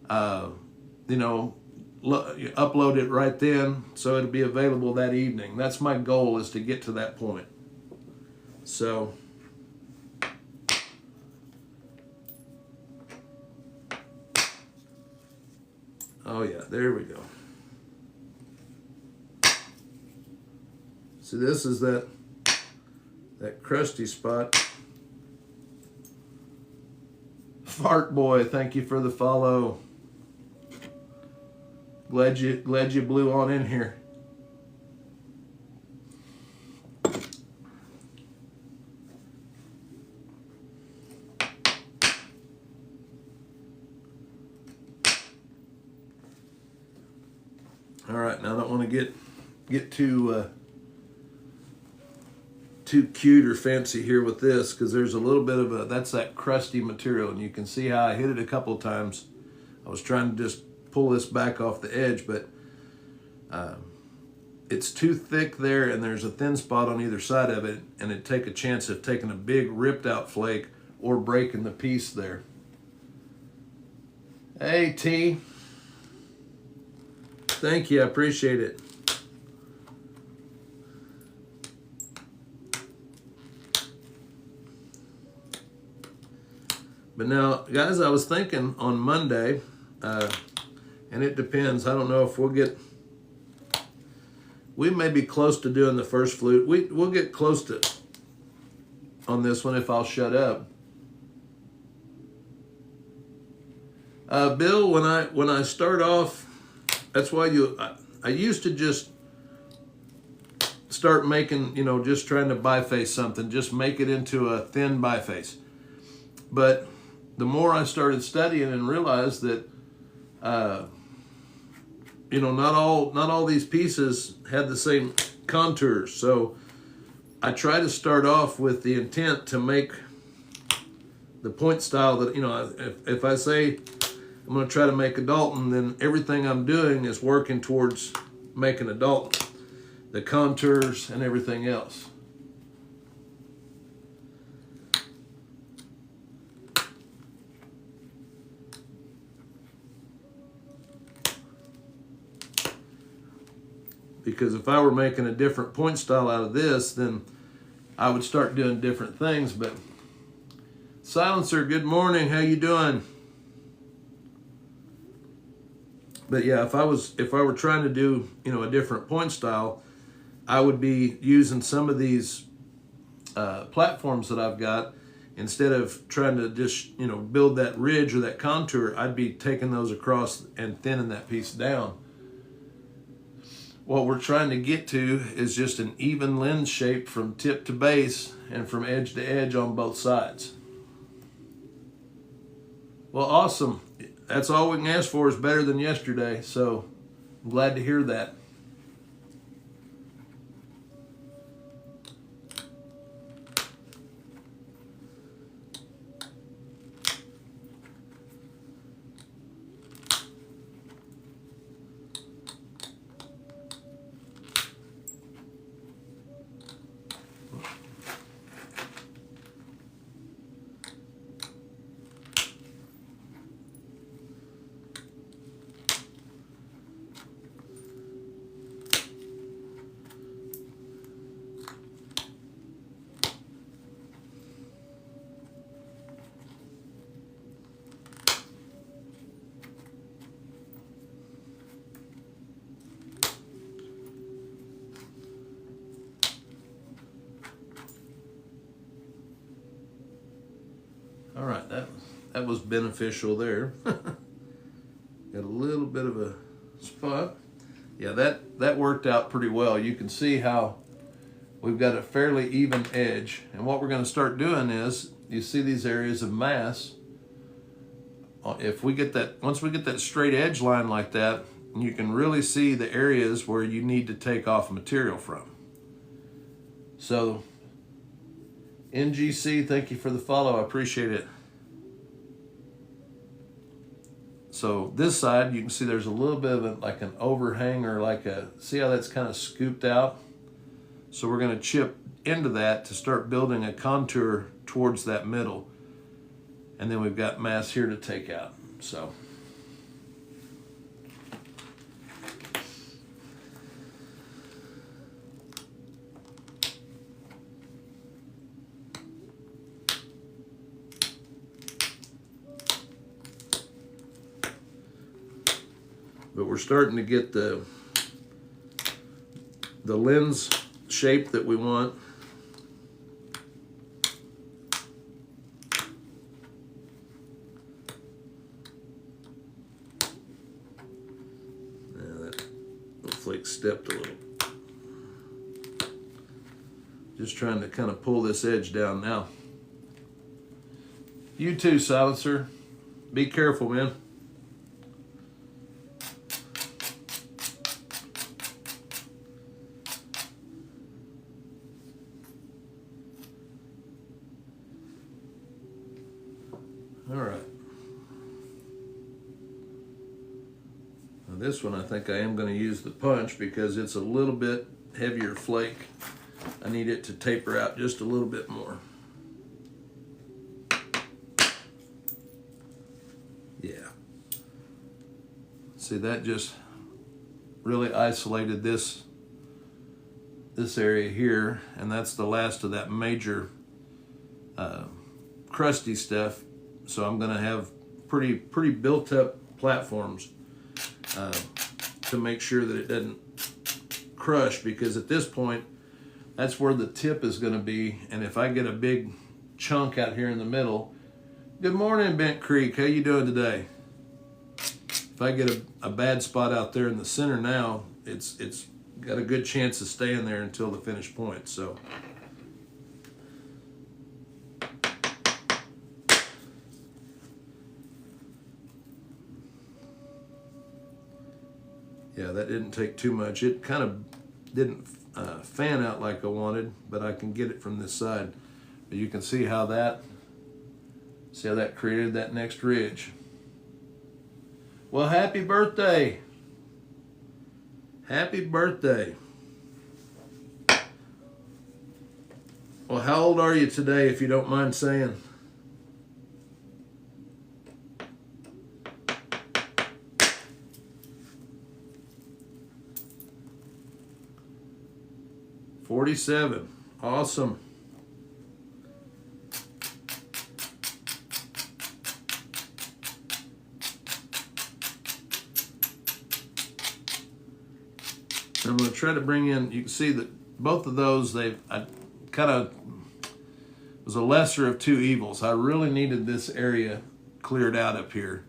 Speaker 1: you know, upload it right then so it'll be available that evening. That's my goal, is to get to that point. So oh yeah, there we go. See, this is that crusty spot. Fart boy, thank you for the follow. Glad you blew on in here. All right, now I don't want to get too cute or fancy here with this, because there's a little bit of that's that crusty material, and you can see how I hit it a couple of times. I was trying to just pull this back off the edge, but it's too thick there, and there's a thin spot on either side of it, and it'd take a chance of taking a big ripped out flake or breaking the piece there. Hey T, thank you, I appreciate it. But now, guys, I was thinking on Monday, and it depends. I don't know if we may be close to doing the first flute. We'll get close to on this one if I'll shut up. Bill, when I start off, that's why I used to just start making, you know, just trying to biface something, just make it into a thin biface. But the more I started studying and realized that, you know, not all these pieces had the same contours. So I try to start off with the intent to make the point style that, you know, if I say I'm going to try to make a Dalton, then everything I'm doing is working towards making a Dalton, the contours and everything else. Because if I were making a different point style out of this, then I would start doing different things. But Silencer, good morning. How you doing? But yeah, if I were trying to do, you know, a different point style, I would be using some of these platforms that I've got, instead of trying to just, build that ridge or that contour, I'd be taking those across and thinning that piece down. What we're trying to get to is just an even lens shape from tip to base and from edge to edge on both sides. Well, awesome. That's all we can ask for, is better than yesterday. So I'm glad to hear that. All right, that was beneficial there. Got a little bit of a spot. Yeah, that worked out pretty well. You can see how we've got a fairly even edge. And what we're going to start doing is, you see these areas of mass. If we get that, once we get that straight edge line like that, you can really see the areas where you need to take off material from. So NGC, thank you for the follow. I appreciate it. So this side, you can see there's a little bit of like an overhang, or like see how that's kind of scooped out? So we're going to chip into that to start building a contour towards that middle. And then we've got mass here to take out. So but we're starting to get the lens shape that we want. Now that flake stepped a little. Just trying to kind of pull this edge down now. You too, Silencer. Be careful, man. All right. Now this one, I think I am going to use the punch because it's a little bit heavier flake. I need it to taper out just a little bit more. Yeah. See, that just really isolated this area here, and that's the last of that major crusty stuff. So I'm going to have pretty built up platforms to make sure that it doesn't crush, because at this point that's where the tip is going to be. And if I get a big chunk out here in the middle, good morning, Bent Creek, how you doing today? If I get a bad spot out there in the center now, it's got a good chance of staying there until the finished point. So yeah, that didn't take too much. It kind of didn't fan out like I wanted, but I can get it from this side. But you can see how that created that next ridge. Well, happy birthday. Happy birthday. Well, how old are you today, if you don't mind saying? $47. Awesome. I'm going to try to bring in, you can see that both of those, I kind of was a lesser of two evils. I really needed this area cleared out up here.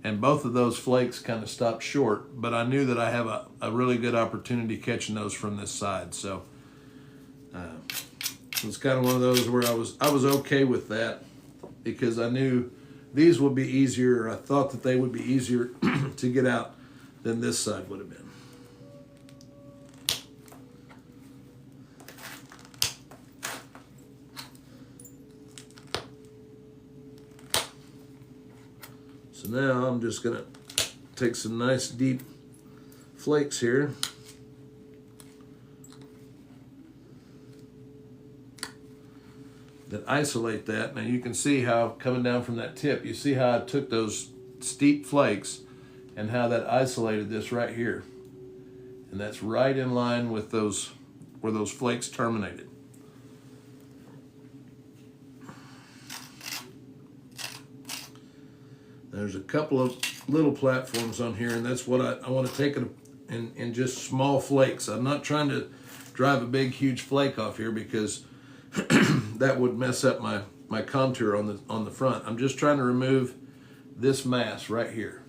Speaker 1: And both of those flakes kind of stopped short, but I knew that I have a really good opportunity catching those from this side. So it was kind of one of those where I was okay with that, because I knew these would be easier. I thought that they would be easier to get out than this side would have been. So now I'm just gonna take some nice deep flakes here. That isolate that. Now you can see how coming down from that tip, you see how I took those steep flakes and how that isolated this right here. And that's right in line with those, where those flakes terminated. There's a couple of little platforms on here, and that's what I want to take it in just small flakes. I'm not trying to drive a big, huge flake off here, because that would mess up my contour on the front. I'm just trying to remove this mass right here.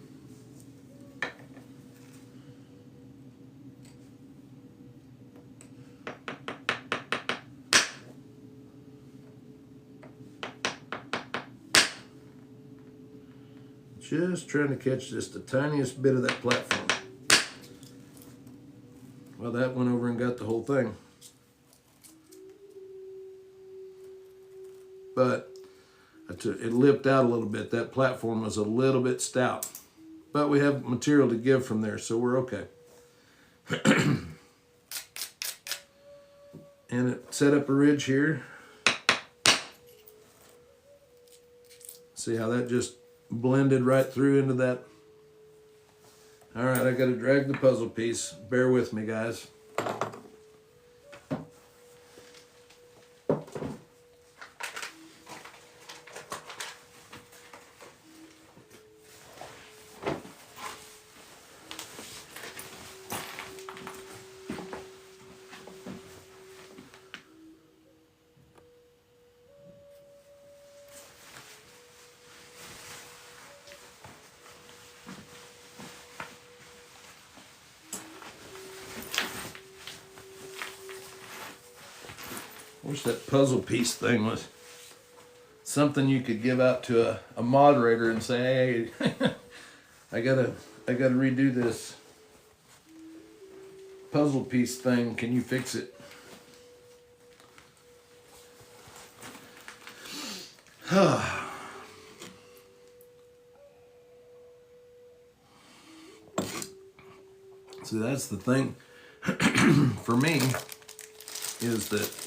Speaker 1: Just trying to catch just the tiniest bit of that platform. Well, that went over and got the whole thing. But it lipped out a little bit. That platform was a little bit stout. But we have material to give from there, so we're okay. And it set up a ridge here. See how that just blended right through into that. All right, I got to drag the puzzle piece. Bear with me, guys. I wish that puzzle piece thing was something you could give out to a moderator and say, hey, I gotta redo this puzzle piece thing. Can you fix it? See, that's the thing for me, is that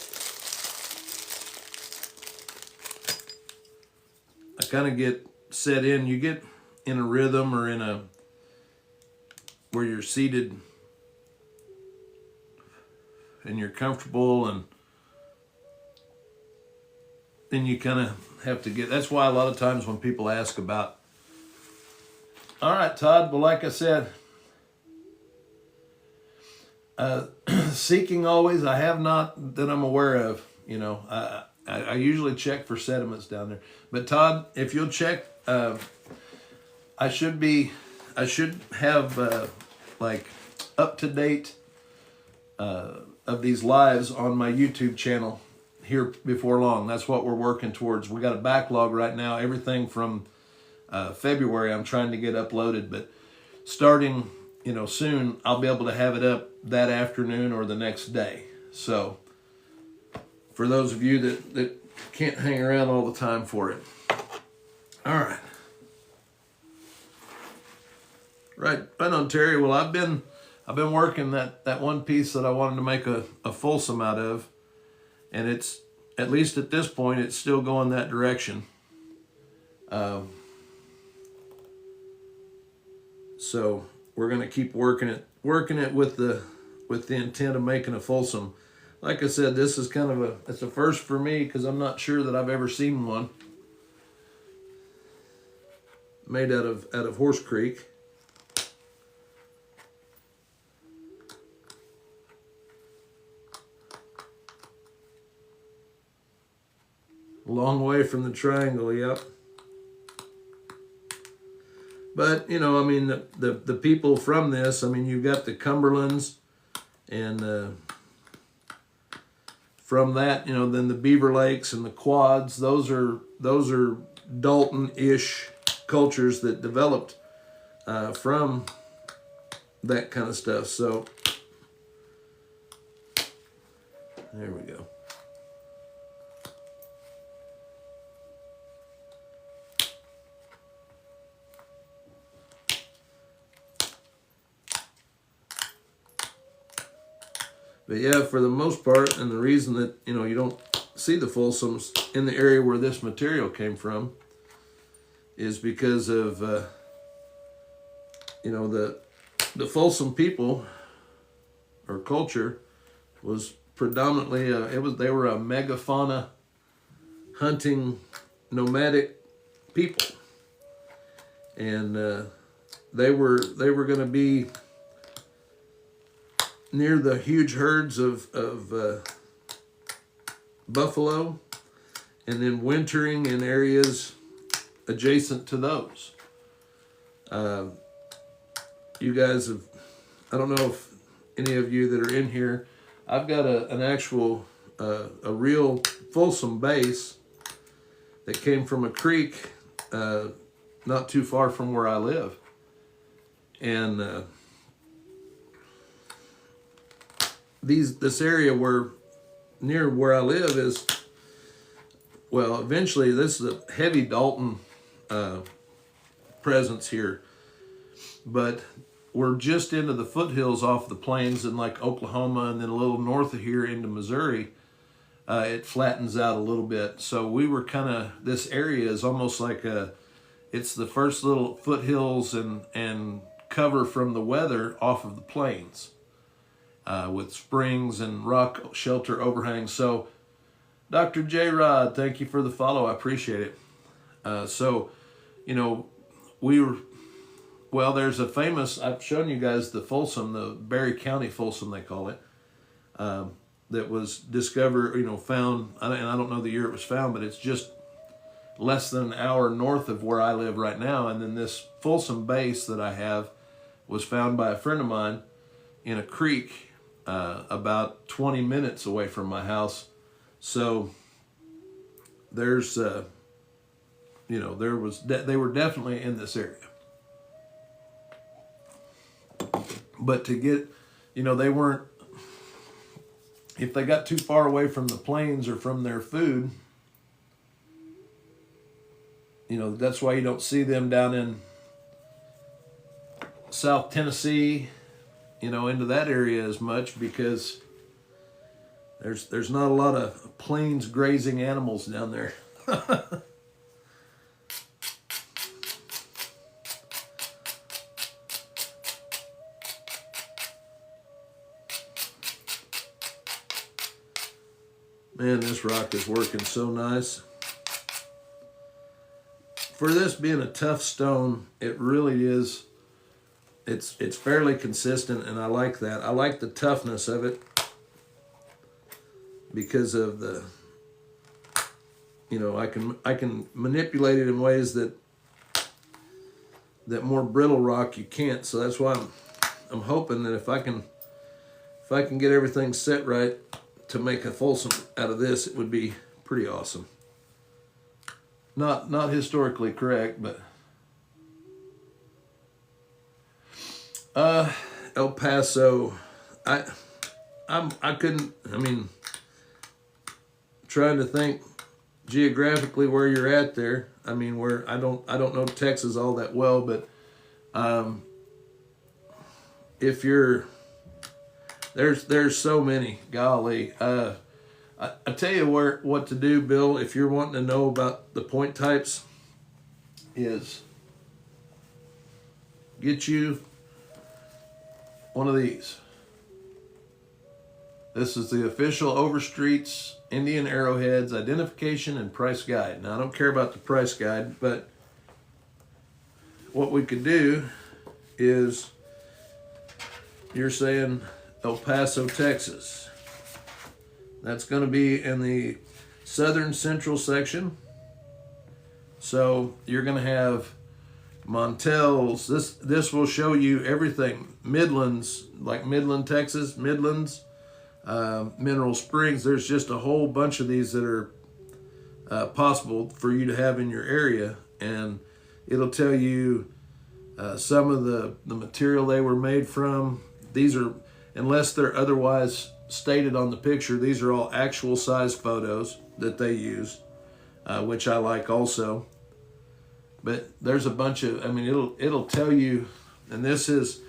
Speaker 1: I kind of get set in. You get in a rhythm, or in a, where you're seated and you're comfortable, and then you kind of have to get, that's why a lot of times when people ask about, all right, Todd, well, like I said, seeking always, I have not that I'm aware of, you know, I usually check for sediments down there. But Todd, if you'll check, I should have like up-to-date of these lives on my YouTube channel here before long. That's what we're working towards. We got a backlog right now. Everything from February I'm trying to get uploaded, but starting, you know, soon I'll be able to have it up that afternoon or the next day. So for those of you that can't hang around all the time for it. All right. Right on, Terry. Well, I've been working that one piece that I wanted to make a fulsome out of, and it's, at least at this point, it's still going that direction. So we're gonna keep working it with the intent of making a fulsome. Like I said, this is kind of it's a first for me, because I'm not sure that I've ever seen one made out of Horse Creek. Long way from the triangle, yep. But, you know, I mean, the people from this, I mean, you've got the Cumberlands, and from that, you know, then the Beaver Lakes and the Quads, those are Dalton-ish cultures that developed from that kind of stuff. So, there we go. But yeah, for the most part, and the reason that, you know, you don't see the Folsoms in the area where this material came from is because of, you know, the Folsom people or culture was predominantly, they were a megafauna hunting nomadic people. And they were going to be near the huge herds of buffalo, and then wintering in areas adjacent to those. You guys have, I don't know if any of you that are in here, I've got an actual, a real Folsom base that came from a creek not too far from where I live. And this area near where I live is, well, eventually this is a heavy Dalton presence here, but we're just into the foothills off the plains in like Oklahoma, and then a little north of here into Missouri, it flattens out a little bit. So we were kind of, this area is almost like it's the first little foothills and cover from the weather off of the plains. With springs and rock shelter overhangs. So, Dr. J. Rod, thank you for the follow. I appreciate it. So, you know, there's a famous, I've shown you guys the Folsom, the Berry County Folsom, they call it, that was discovered, you know, found, and I don't know the year it was found, but it's just less than an hour north of where I live right now. And then this Folsom base that I have was found by a friend of mine in a creek about 20 minutes away from my house. So there's, you know, they were definitely in this area. But to get, you know, they weren't, if they got too far away from the plains or from their food, you know, that's why you don't see them down in South Tennessee, you know, into that area as much, because there's not a lot of plains grazing animals down there. Man, this rock is working so nice. For this being a tough stone, it really is. It's fairly consistent, and I like that. I like the toughness of it because of the, you know, I can manipulate it in ways that more brittle rock you can't. So that's why I'm hoping that if I can get everything set right to make a Folsom out of this, it would be pretty awesome. Not historically correct, but El Paso, I couldn't, I mean, trying to think geographically where you're at there. I mean, where I don't know Texas all that well, but if you're, there's so many, golly. I tell you what to do, Bill, if you're wanting to know about the point types, is get you one of these. This is the official Overstreet's Indian Arrowheads Identification and Price Guide. Now, I don't care about the price guide, but what we could do is, you're saying El Paso, Texas. That's going to be in the southern central section. So you're going to have Montel's. This will show you everything. Midlands, like Midland, Texas, Midlands, Mineral Springs. There's just a whole bunch of these that are possible for you to have in your area, and it'll tell you some of the material they were made from. These are, unless they're otherwise stated on the picture, these are all actual size photos that they use, which I like also. But there's a bunch of, I mean, it'll tell you, and this is,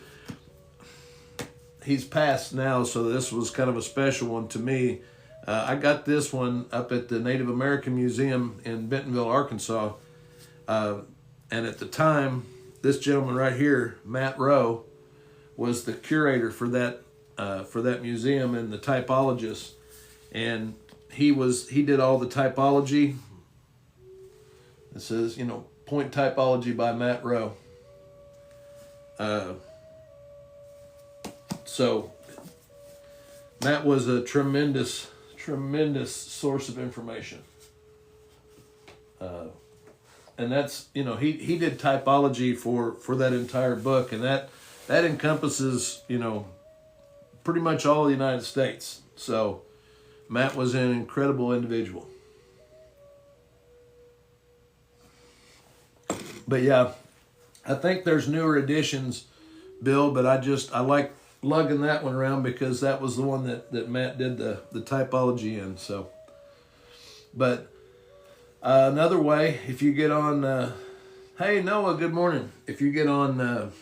Speaker 1: he's passed now, so this was kind of a special one to me. I got this one up at the Native American Museum in Bentonville, Arkansas. And at the time, this gentleman right here, Matt Rowe, was the curator for that museum and the typologist. And he did all the typology. It says, point typology by Matt Rowe. So Matt was a tremendous source of information. And that's, he did typology for that entire book, and that encompasses, pretty much all of the United States. So Matt was an incredible individual. But yeah, I think there's newer editions, Bill, but I like lugging that one around because that was the one that Matt did the typology in. So, but another way, if you get on, hey Noah, good morning. If you get on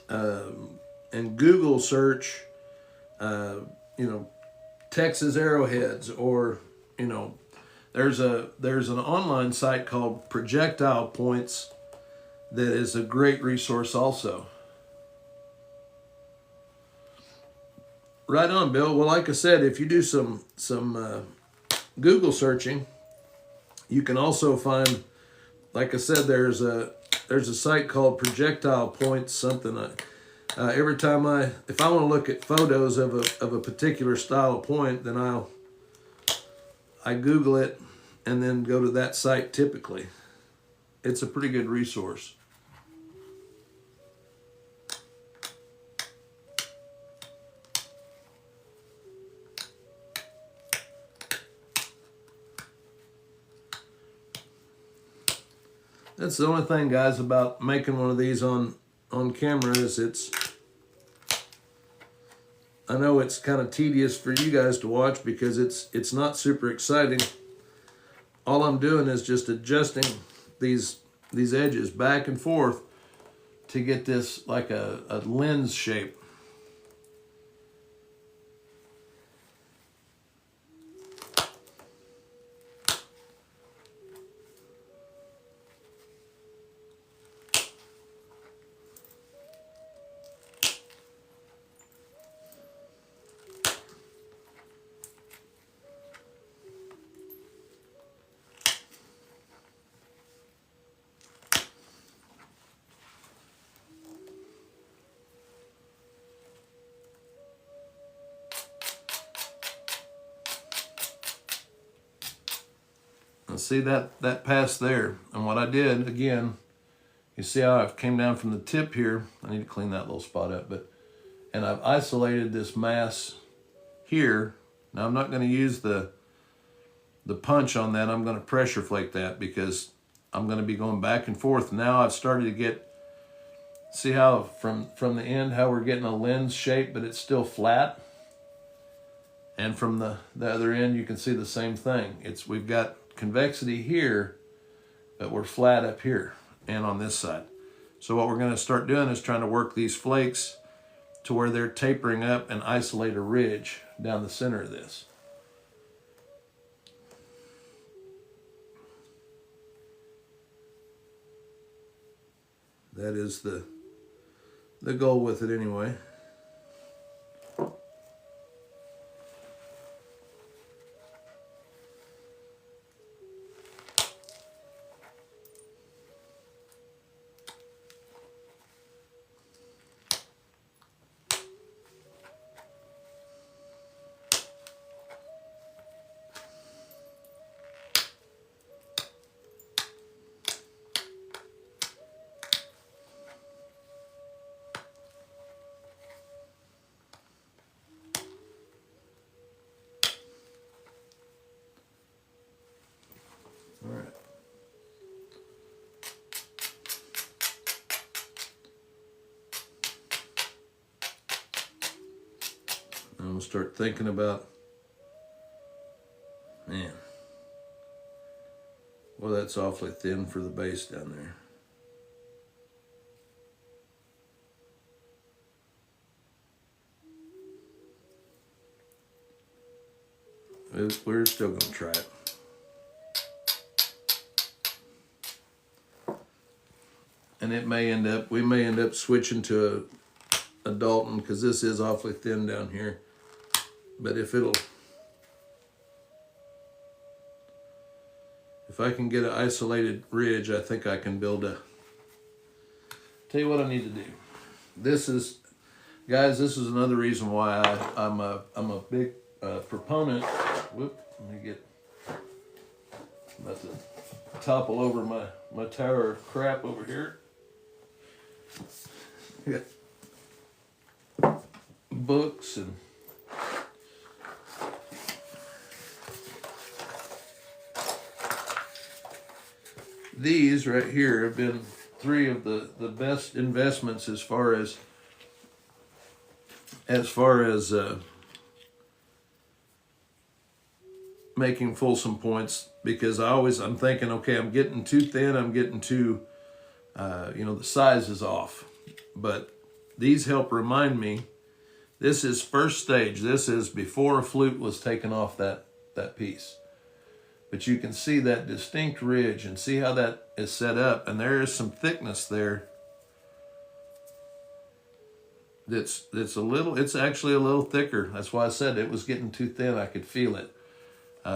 Speaker 1: and Google search, Texas arrowheads, or there's an online site called Projectile Points that is a great resource also. Right on, Bill. Well, like I said, if you do some Google searching, you can also find, like I said, there's a site called Projectile Points something. Every time if I want to look at photos of a particular style of point, then I Google it and then go to that site typically. It's a pretty good resource. That's the only thing, guys, about making one of these on camera is I know it's kind of tedious for you guys to watch because it's not super exciting. All I'm doing is just adjusting these edges back and forth to get this like a lens shape. And see that pass there. And what I did, again, you see how I came down from the tip here. I need to clean that little spot up, and I've isolated this mass here. Now I'm not going to use the punch on that. I'm going to pressure flake that because I'm going to be going back and forth. Now I've started to get, see how from the end, how we're getting a lens shape, but it's still flat. And from the other end, you can see the same thing. We've got convexity here, but we're flat up here and on this side. So what we're going to start doing is trying to work these flakes to where they're tapering up and isolate a ridge down the center of this. That is the goal with it anyway. start thinking about, man, well, that's awfully thin for the base down there. We're still going to try it. And it may end up, we may end up switching to a Dalton, because this is awfully thin down here. But if I can get an isolated ridge, I think I can build a, tell you what I need to do. This is, guys, this is another reason why I'm a big proponent. Whoop, let me get, I'm about to topple over my tower of crap over here. Books and these right here have been three of the best investments as far as making Folsom points, because I'm thinking, okay, I'm getting too thin, I'm getting too the size is off. But these help remind me, this is first stage. This is before a flute was taken off that piece. But you can see that distinct ridge and see how that is set up. And there is some thickness there that's it's actually a little thicker. That's why I said it was getting too thin. I could feel it.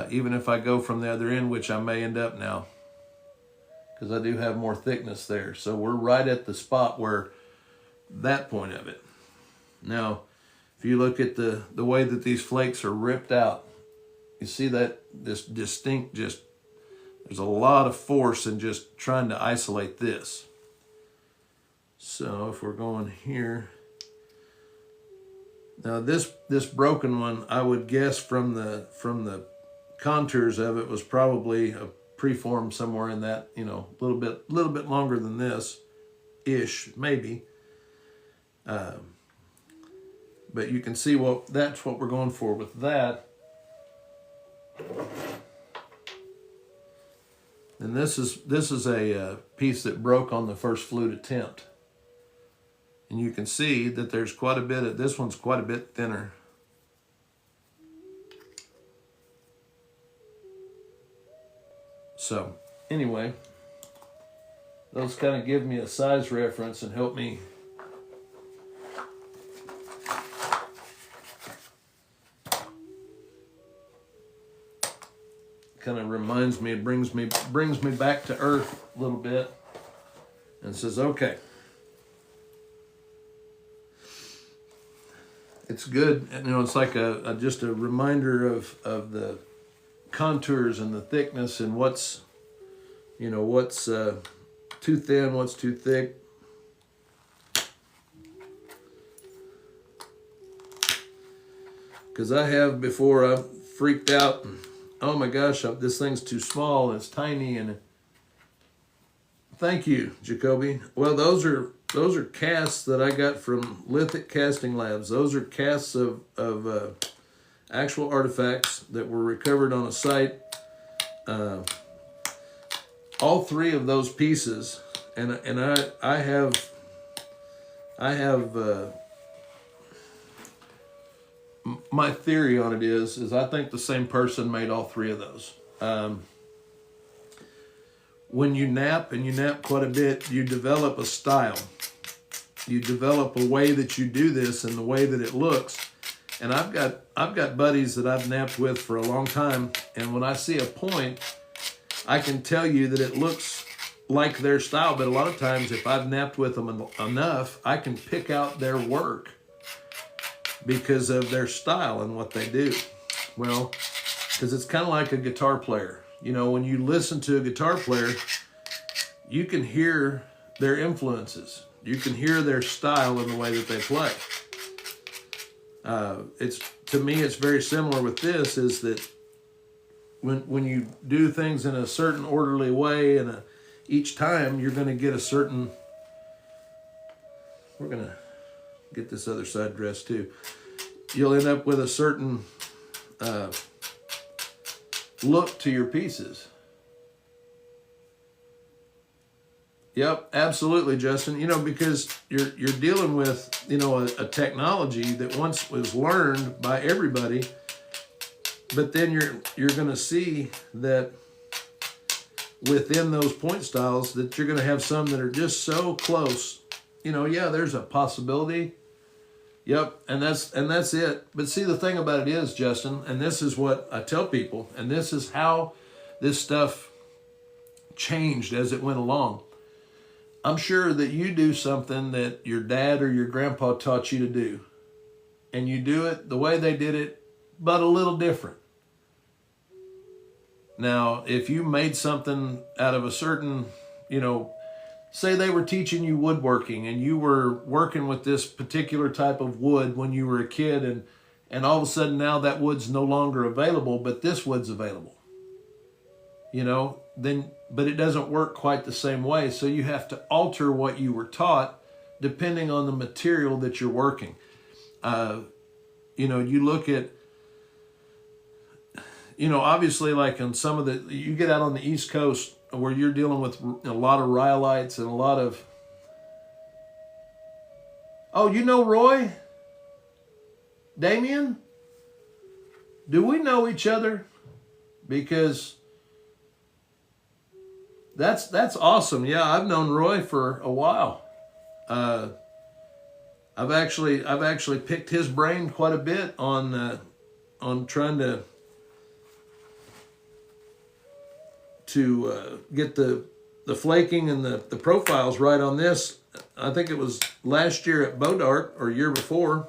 Speaker 1: Even if I go from the other end, which I may end up now, because I do have more thickness there. So we're right at the spot where that point of it. Now, if you look at the way that these flakes are ripped out, you see that this distinct, just, there's a lot of force in just trying to isolate this. So if we're going here, now this broken one, I would guess from the contours of it was probably a preformed somewhere in that, a little bit longer than this ish, maybe. But you can see that's what we're going for with that. And this is a piece that broke on the first flute attempt. And you can see that there's quite a bit of, this one's quite a bit thinner. So anyway, those kind of give me a size reference and help me kind of reminds me, it brings me back to earth a little bit and says, okay, it's good. It's like just a reminder of the contours and the thickness and what's too thin, what's too thick. Because I have before, I freaked out and, oh my gosh, this thing's too small, it's tiny. And thank you, Jacoby. Well, those are casts that I got from Lithic Casting Labs. Those are casts of actual artifacts that were recovered on a site. All three of those pieces, and I have my theory on it is I think the same person made all three of those. When you nap, and you nap quite a bit, you develop a style. You develop a way that you do this and the way that it looks. And I've got buddies that I've napped with for a long time, and when I see a point, I can tell you that it looks like their style. But a lot of times, if I've napped with them enough, I can pick out their work because of their style and what they do. Well, because it's kind of like a guitar player. When you listen to a guitar player, you can hear their influences. You can hear their style in the way that they play. To me, it's very similar with this, is that when you do things in a certain orderly way, and each time you're going to get a certain, we're going to get this other side dressed too. you'll end up with a certain look to your pieces. Yep, absolutely, Justin. You know, because you're dealing with, you know, a technology that once was learned by everybody, but then you're going to see that within those point styles that you're going to have some that are just so close. You know, yeah, there's a possibility. Yep, and that's it. But see, the thing about it is, Justin, and this is what I tell people, and this is how this stuff changed as it went along. I'm sure that you do something that your dad or your grandpa taught you to do, and you do it the way they did it, but a little different. Now, if you made something out of a certain, you know, say they were teaching you woodworking and you were working with this particular type of wood when you were a kid, and all of a sudden now that wood's no longer available, but this wood's available. You know, then, but it doesn't work quite the same way. So you have to alter what you were taught depending on the material that you're working. You know, you look at, you know, obviously like on some of the, you get out on the East Coast where you're dealing with a lot of rhyolites and a lot of, oh, you know Roy? Damien? Do we know each other? Because that's awesome. Yeah, I've known Roy for a while. I've actually picked his brain quite a bit on trying to get the flaking and the profiles right on this. I think it was last year at Bodart or year before.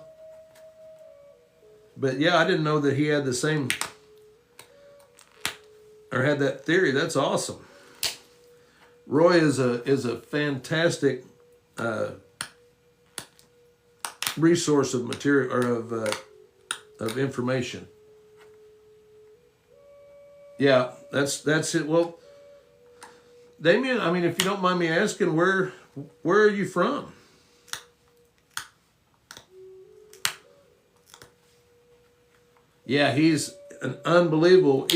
Speaker 1: But yeah, I didn't know that he had the same or had that theory. That's awesome. Roy is a fantastic resource of material or of information. Yeah, that's it. Well, Damien, I mean, if you don't mind me asking, where are you from? Yeah, he's an unbelievable.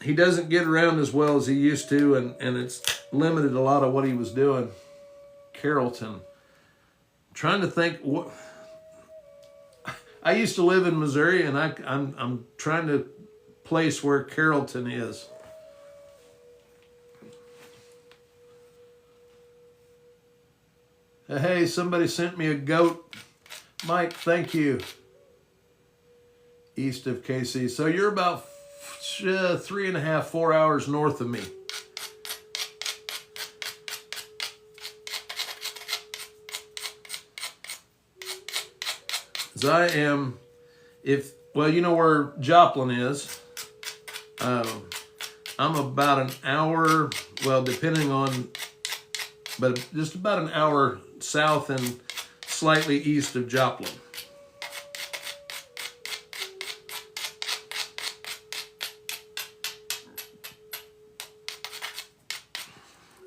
Speaker 1: He doesn't get around as well as he used to, and it's limited a lot of what he was doing. Carrollton. Trying to think what. I used to live in Missouri, and I'm trying to place where Carrollton is. Hey, somebody sent me a goat. Mike, thank you. East of KC. So you're about 3.5, 4 hours north of me. As I am, well, you know where Joplin is. I'm about an hour, well, depending on, but just about an hour south and slightly east of Joplin.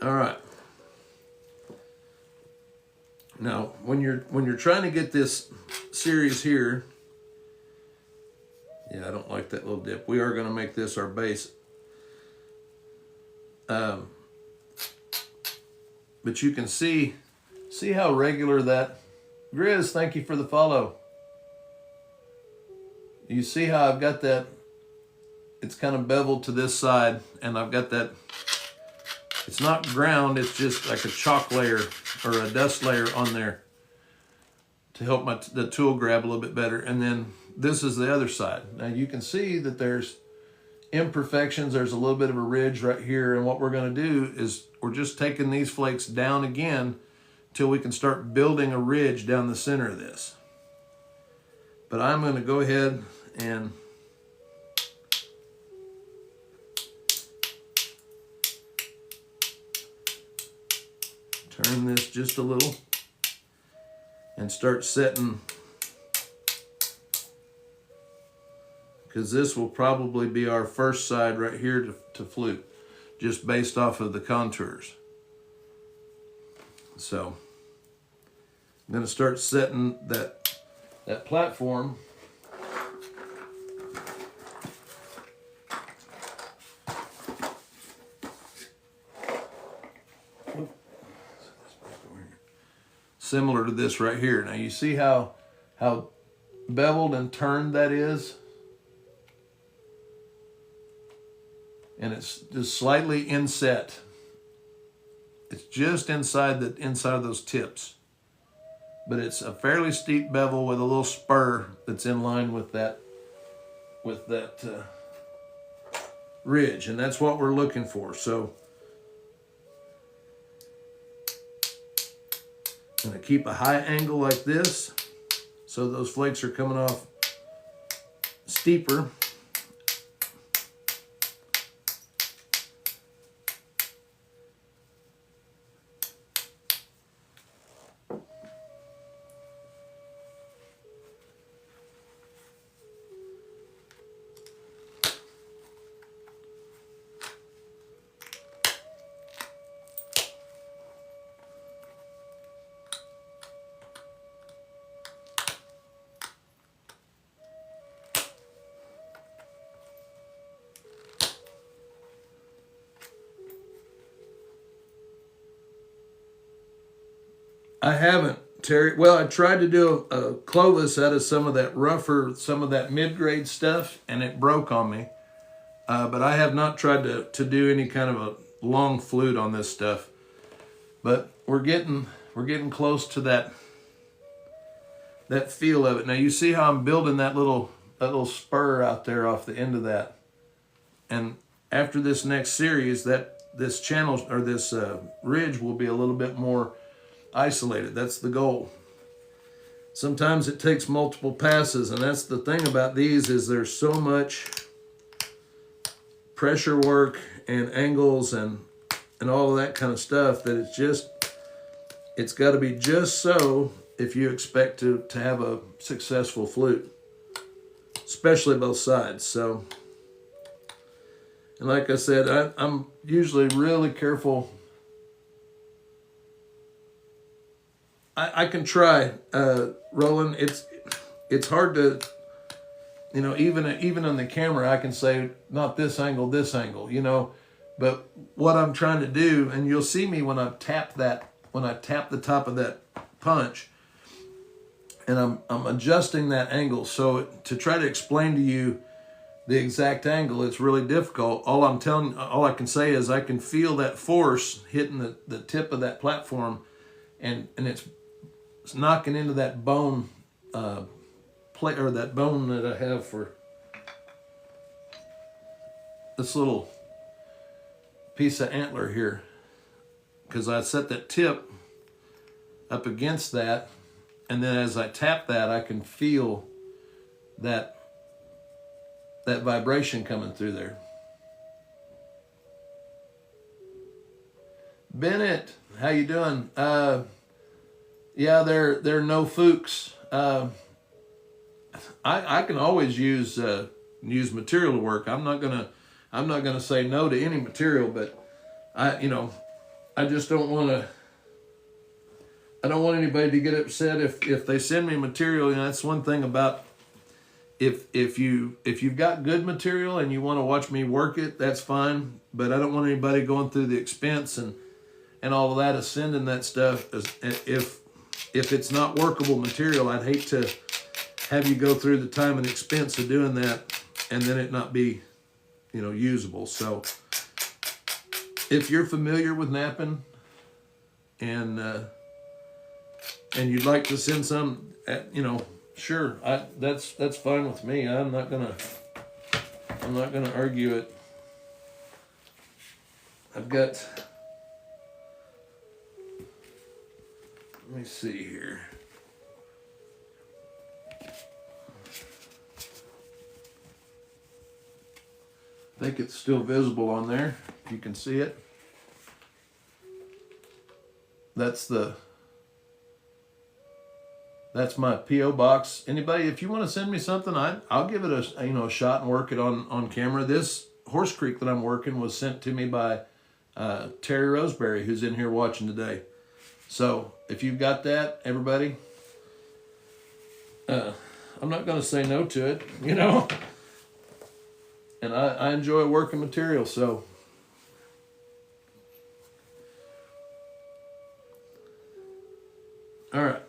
Speaker 1: All right. Now, when you're trying to get this series here, yeah, I don't like that little dip. We are going to make this our base. But you can see how regular that, Grizz, thank you for the follow. You see how I've got that, it's kind of beveled to this side, and I've got that, it's not ground, it's just like a chalk layer or a dust layer on there to help the tool grab a little bit better. And then this is the other side. Now you can see that there's imperfections. There's a little bit of a ridge right here. And what we're going to do is we're just taking these flakes down again till we can start building a ridge down the center of this. But I'm going to go ahead and turn this just a little and start setting, because this will probably be our first side right here to flute, just based off of the contours. So I'm going to start setting that that platform. Similar to this right here. Now you see how beveled and turned that is? And it's just slightly inset. It's just inside of those tips. But it's a fairly steep bevel with a little spur that's in line with that ridge, and that's what we're looking for. So I'm going to keep a high angle like this so those flakes are coming off steeper. I haven't, Terry. Well, I tried to do a Clovis out of some of that rougher, some of that mid-grade stuff, and it broke on me. But I have not tried to do any kind of a long flute on this stuff. But we're getting close to that feel of it. Now you see how I'm building that little spur out there off the end of that. And after this next series, this channel or this ridge will be a little bit more isolated. That's the goal. Sometimes it takes multiple passes, and that's the thing about these is there's so much pressure work and angles and all of that kind of stuff that it's got to be just so if you expect to have a successful flute, especially both sides. So, and like I said, I'm usually really careful. I can try, Roland. It's hard to, even on the camera, I can say not this angle, but what I'm trying to do, and you'll see me when I tap the top of that punch, and I'm adjusting that angle. So to try to explain to you the exact angle, it's really difficult. All I can say is I can feel that force hitting the tip of that platform, and it's knocking into that bone plate, or that bone that I have for this little piece of antler here, because I set that tip up against that, and then as I tap that, I can feel that vibration coming through there. Bennett, how you doing? Yeah, they're no Fuchs. I can always use material to work. I'm not gonna say no to any material, but I just don't want to. I don't want anybody to get upset if they send me material. That's one thing about if you've got good material and you want to watch me work it, that's fine. But I don't want anybody going through the expense and all of that of sending that stuff. If it's not workable material, I'd hate to have you go through the time and expense of doing that and then it not be, usable. So if you're familiar with napping and you'd like to send some, sure, that's fine with me. I'm not gonna argue it. I've got. Let me see here. I think it's still visible on there. If you can see it. That's my P.O. box. Anybody, if you want to send me something, I'll give it a shot and work it on camera. This Horse Creek that I'm working was sent to me by Terry Roseberry, who's in here watching today. So if you've got that, everybody, I'm not going to say no to it, you know. And I enjoy working material, so. All right.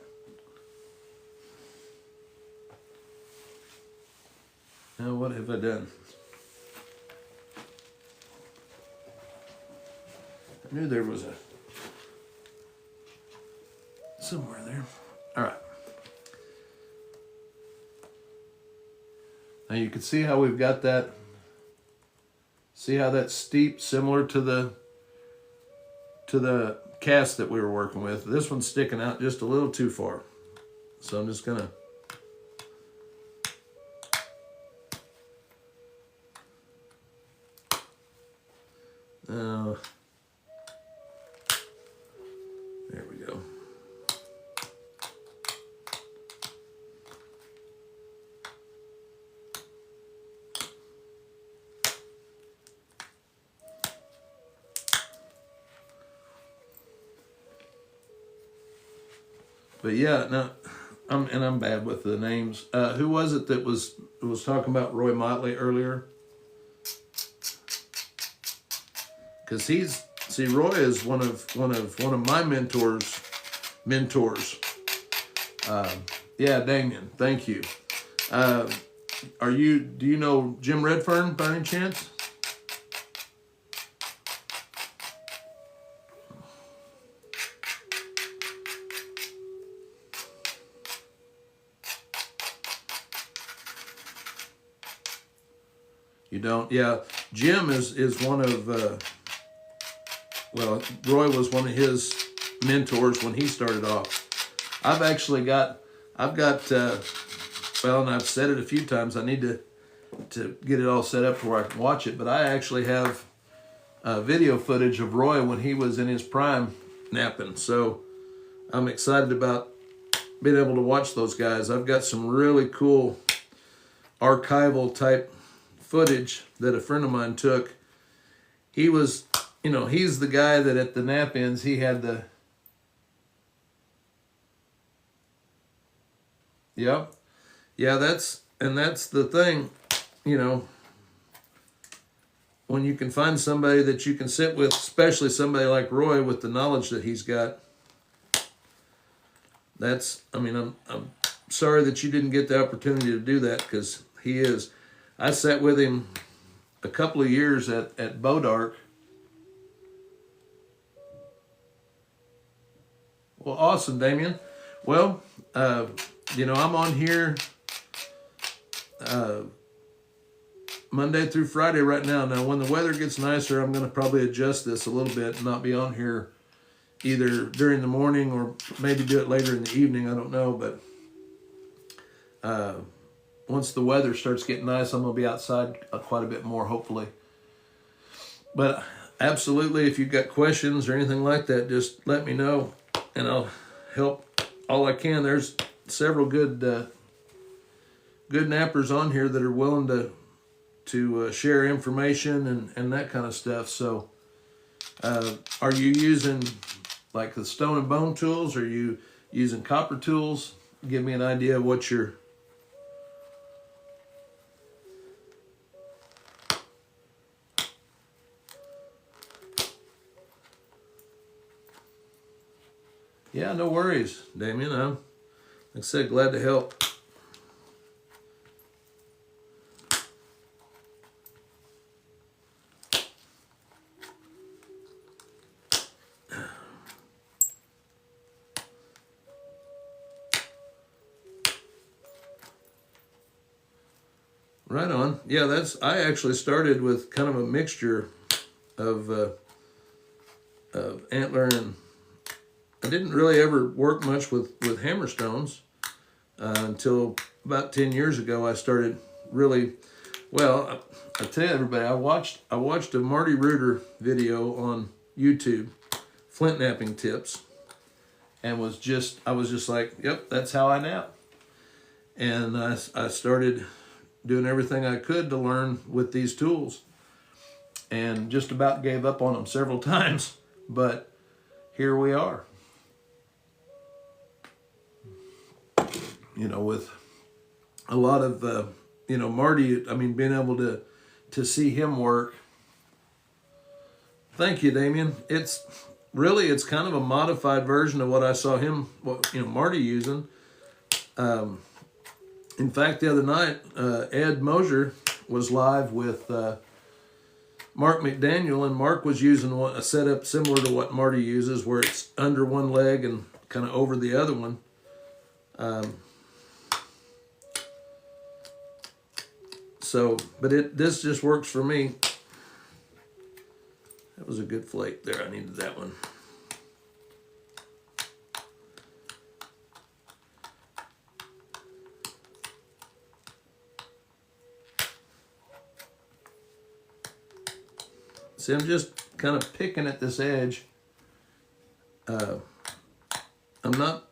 Speaker 1: Now what have I done? I knew there was somewhere there. All right. Now you can see how we've got that. See how that's steep, similar to the cast that we were working with. This one's sticking out just a little too far. So I'm just gonna there we go. But yeah, no, I'm bad with the names. Who was it that was talking about Roy Motley earlier? Because Roy is one of my mentors. Yeah, Damien, thank you. Do you know Jim Redfern by any chance? You don't? Yeah, Jim is one of, Roy was one of his mentors when he started off. I've got, and I've said it a few times, I need to get it all set up to where I can watch it, but I actually have video footage of Roy when he was in his prime napping, so I'm excited about being able to watch those guys. I've got some really cool archival type footage that a friend of mine took. He was, he's the guy that at the nap ins, he had the, yep. Yeah, that's the thing, when you can find somebody that you can sit with, especially somebody like Roy with the knowledge that he's got. I'm sorry that you didn't get the opportunity to do that, because he is. I sat with him a couple of years at Bodark. Well, awesome, Damien. Well, I'm on here Monday through Friday right now. Now, when the weather gets nicer, I'm going to probably adjust this a little bit and not be on here either during the morning or maybe do it later in the evening. I don't know, but once the weather starts getting nice, I'm going to be outside quite a bit more, hopefully. But absolutely, if you've got questions or anything like that, just let me know, and I'll help all I can. There's several good nappers on here that are willing to share information and that kind of stuff. So are you using like the stone and bone tools? Are you using copper tools? Give me an idea of what you're... Yeah, no worries, Damien. I'm, like I said, glad to help. Right on. Yeah, I actually started with kind of a mixture of antler, and I didn't really ever work much with hammerstones until about 10 years ago. I started really, well, I tell you, everybody, I watched a Marty Reuter video on YouTube, flint napping tips, and I was just like, yep, that's how I nap. And I started doing everything I could to learn with these tools, and just about gave up on them several times, but here we are. a lot of, you know, Marty, I mean, being able to see him work. Thank you, Damien. It's really, it's kind of a modified version of what I saw him, you know, Marty using. In fact, the other night, Ed Mosier was live with Mark McDaniel, and Mark was using a setup similar to what Marty uses, where it's under one leg and kind of over the other one. So, but this just works for me. That was a good flake there. I needed that one. See, I'm just kind of picking at this edge. I'm not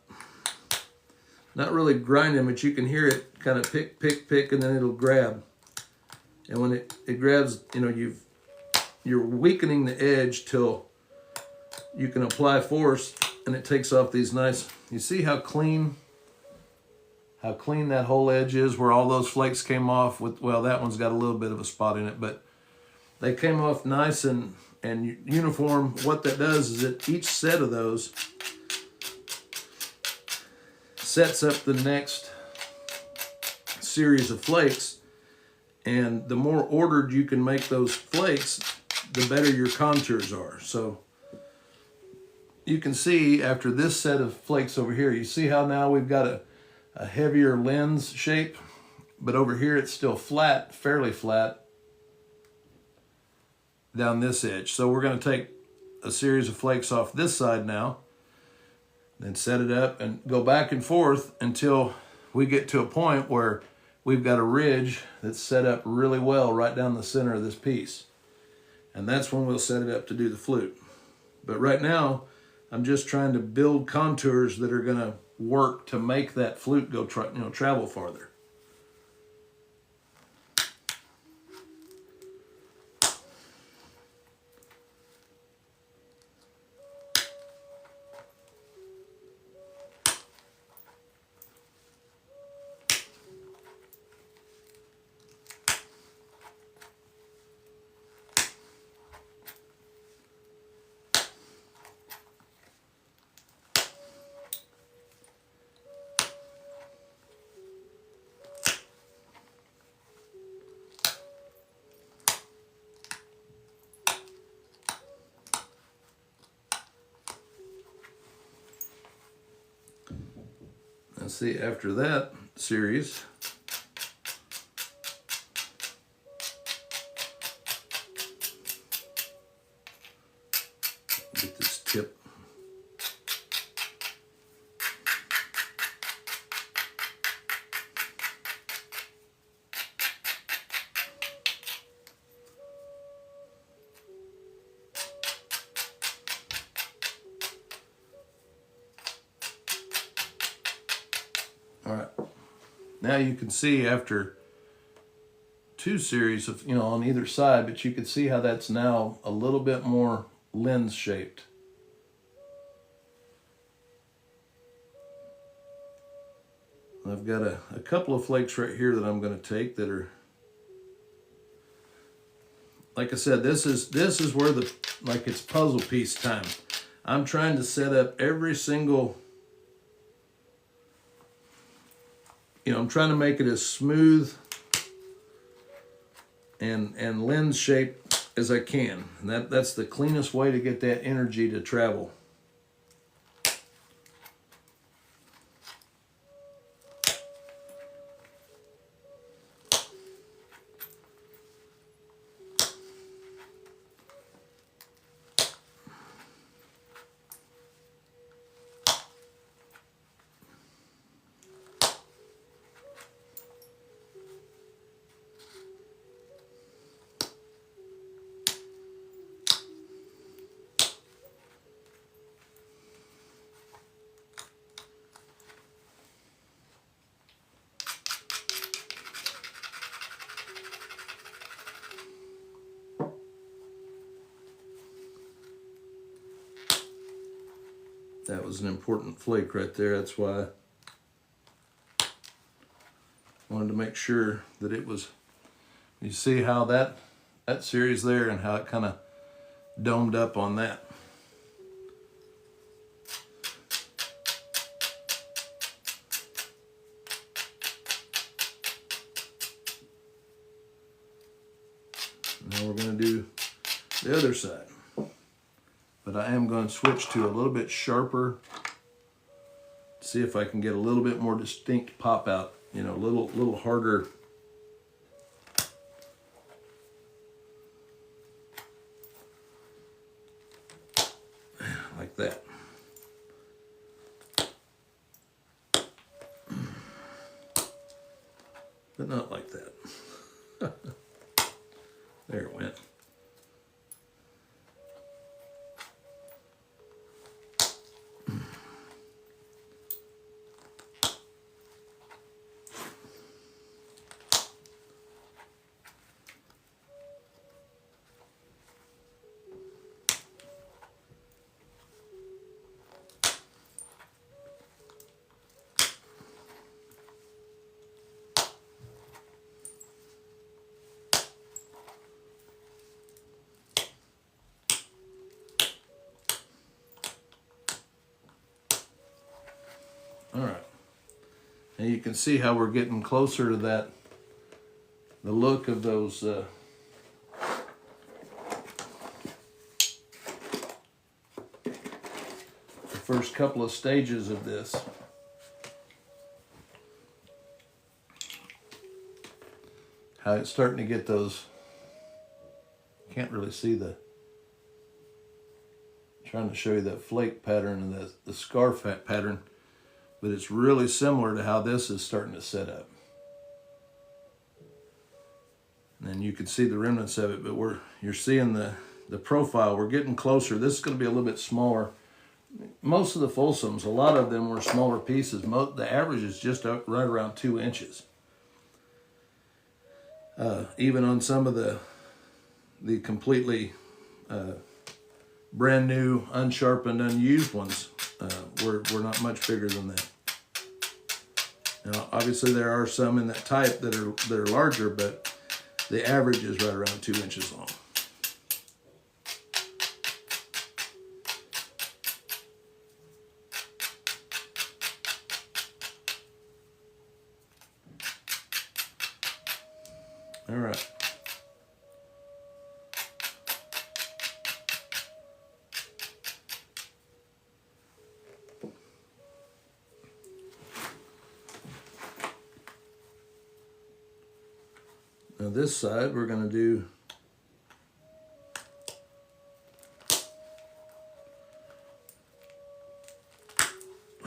Speaker 1: really grinding, but you can hear it kind of pick, pick, pick, and then it'll grab. And when it grabs, you know, you're weakening the edge till you can apply force, and it takes off these nice. You see how clean that whole edge is, where all those flakes came off with. Well, that one's got a little bit of a spot in it, but they came off nice and uniform. What that does is that each set of those sets up the next series of flakes. And the more ordered you can make those flakes, the better your contours are. So you can see after this set of flakes over here, you see how now we've got a heavier lens shape, but over here it's still flat, fairly flat down this edge. So we're going to take a series of flakes off this side now, then set it up and go back and forth until we get to a point where we've got a ridge that's set up really well right down the center of this piece. And that's when we'll set it up to do the flute. But right now, I'm just trying to build contours that are gonna work to make that flute go travel farther. And see, after that series, get this tip. All right, now you can see after two series of, you know, on either side, but you can see how that's now a little bit more lens shaped. I've got a couple of flakes right here that I'm going to take that are, like I said, this is where like it's puzzle piece time. I'm trying to set up every single, you know, I'm trying to make it as smooth and lens shaped as I can. And that's the cleanest way to get that energy to travel. That was an important flake right there. That's why I wanted to make sure that it was, you see how that series there and how it kind of domed up on that. Now we're going to do the other side. But I am going to switch to a little bit sharper, see if I can get a little bit more distinct pop out, you know, a little harder. Like that. But not like that. There it went. All right, and you can see how we're getting closer to that, the look of those the first couple of stages of this. How it's starting to get those, can't really see the, trying to show you that flake pattern and the scarf pattern. But it's really similar to how this is starting to set up. And you can see the remnants of it, but you're seeing the profile. We're getting closer. This is going to be a little bit smaller. Most of the Folsoms, a lot of them were smaller pieces. The average is just right around 2 inches. Even on some of the completely brand new, unsharpened, unused ones, we're not much bigger than that. Now, obviously, there are some in that type that are larger, but the average is right around 2 inches long. All right. Now this side we're going to do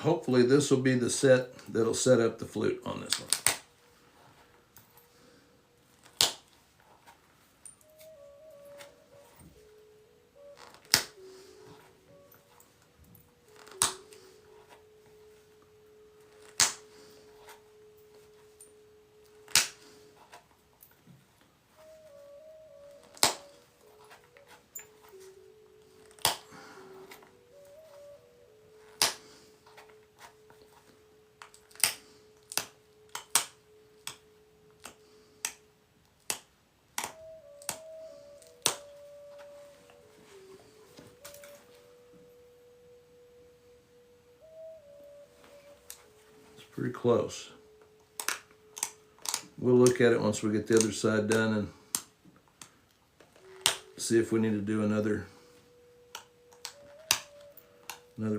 Speaker 1: hopefully this will be the set that'll set up the flute on this one. Pretty close. We'll look at it once we get the other side done and see if we need to do another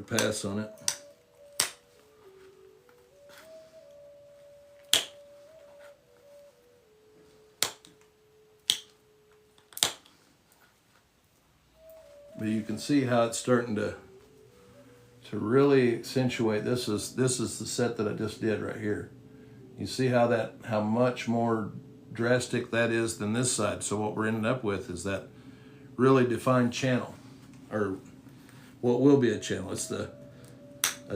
Speaker 1: pass on it. But you can see how it's starting to really accentuate. This is the set that I just did right here. You see how much more drastic that is than this side. So what we're ending up with is that really defined channel, or what will be a channel. It's a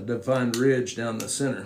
Speaker 1: defined ridge down the center.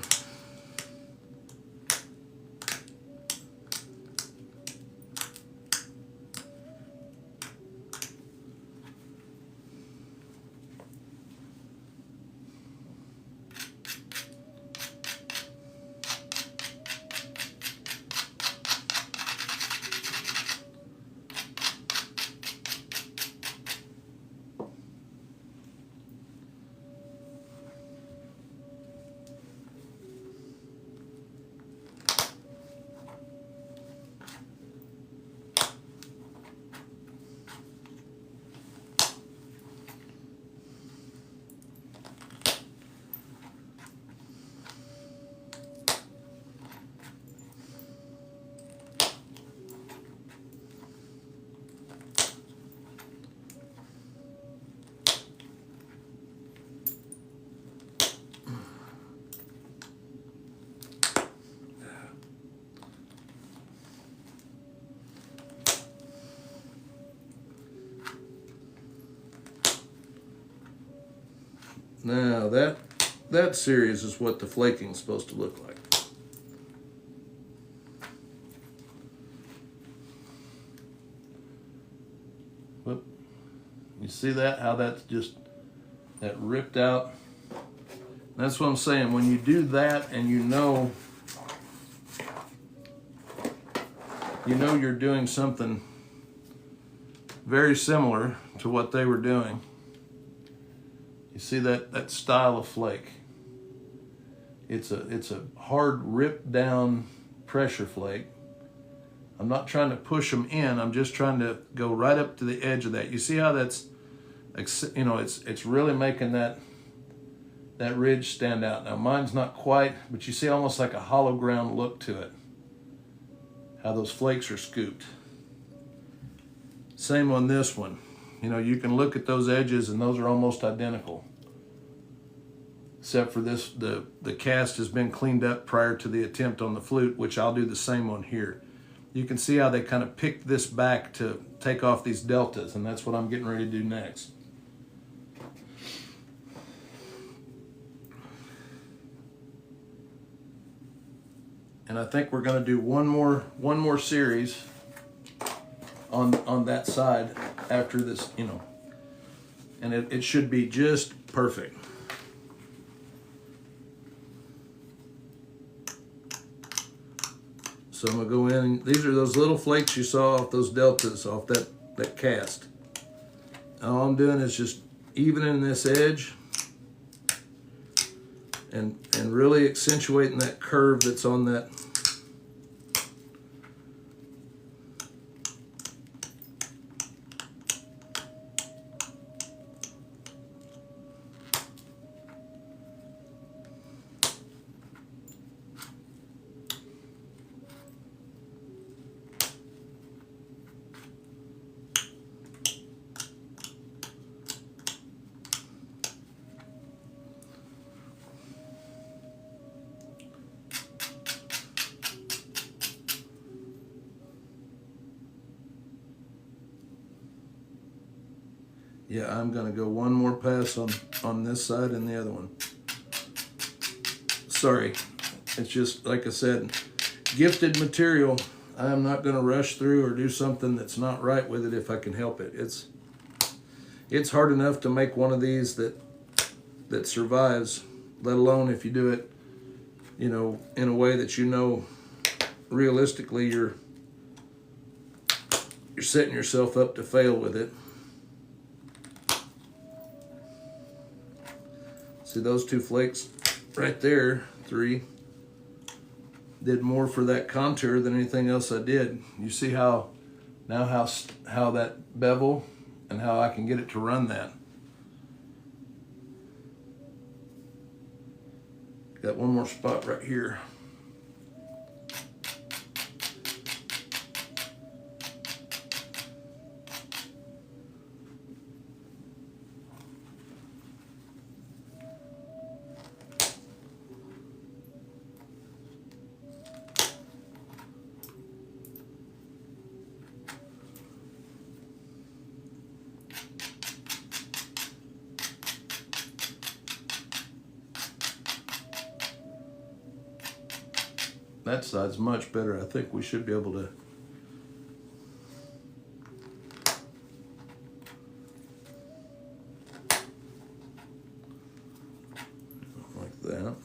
Speaker 1: Now that series is what the flaking is supposed to look like. Whoop. You see that? How that's just, that ripped out. That's what I'm saying. When you do that and you know you're doing something very similar to what they were doing. You see that style of flake. It's a hard rip down pressure flake. I'm not trying to push them in. I'm just trying to go right up to the edge of that. You see how that's, you know, it's really making that ridge stand out. Now mine's not quite, but you see almost like a hollow ground look to it. How those flakes are scooped. Same on this one. You know, you can look at those edges and those are almost identical. Except for this, the cast has been cleaned up prior to the attempt on the flute, which I'll do the same on here. You can see how they kind of picked this back to take off these deltas, and that's what I'm getting ready to do next. And I think we're going to do one more series on that side after this, you know, and it should be just perfect. So I'm going to go in. These are those little flakes you saw off those deltas off that cast. All I'm doing is just evening this edge and really accentuating that curve that's on that. Yeah, I'm going to go one more pass on this side and the other one. Sorry, it's just, like I said, gifted material. I'm not going to rush through or do something that's not right with it if I can help it. It's hard enough to make one of these that survives, let alone if you do it, you know, in a way that you know realistically you're setting yourself up to fail with it. See those two flakes right there, 3, did more for that contour than anything else I did. You see how that bevel and how I can get it to run that. Got one more spot right here. That side's much better. I think we should be able to. Like that.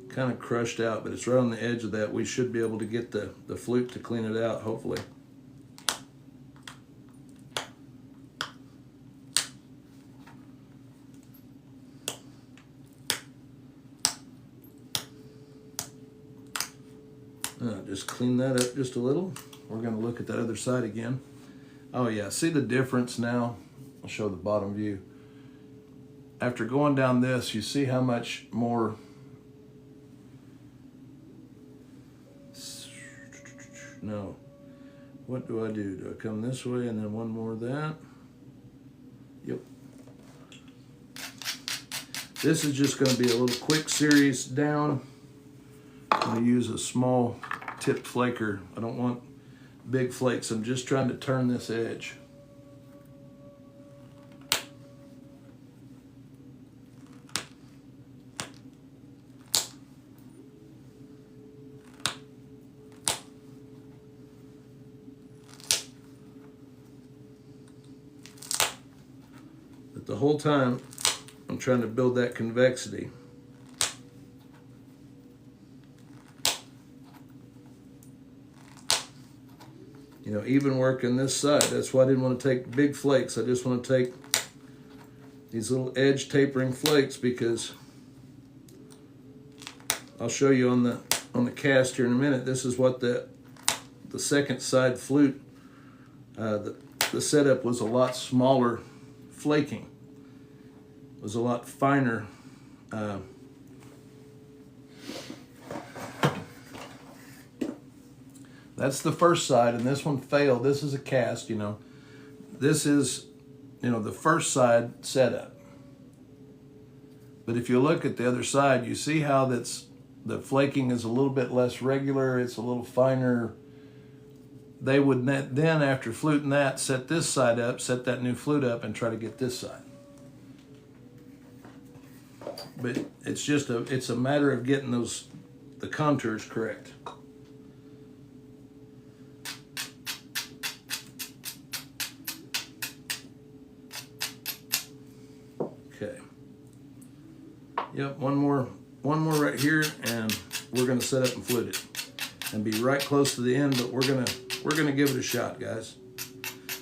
Speaker 1: Kind of crushed out, but it's right on the edge of that. We should be able to get the flute to clean it out, hopefully. Just clean that up just a little. We're going to look at that other side again. Oh yeah, see the difference now? I'll show the bottom view. After going down this, you see how much more what do? Do I come this way and then one more of that? Yep. This is just going to be a little quick series down. I'm going to use a small tip flaker. I don't want big flakes. I'm just trying to turn this edge. But the whole time I'm trying to build that convexity. You know, even working this side. That's why I didn't want to take big flakes. I just want to take these little edge tapering flakes, because I'll show you on the cast here in a minute. This is what the second side flute, the setup was a lot smaller flaking. It was a lot finer. That's the first side, and this one failed. This is a cast, you know. This is, you know, the first side setup. But if you look at the other side, you see how the flaking is a little bit less regular. It's a little finer. They would then, after fluting that, set this side up, set that new flute up, and try to get this side. But it's just it's a matter of getting the contours correct. Okay. Yep, one more right here, and we're gonna set up and flute it, and be right close to the end. But we're gonna give it a shot, guys.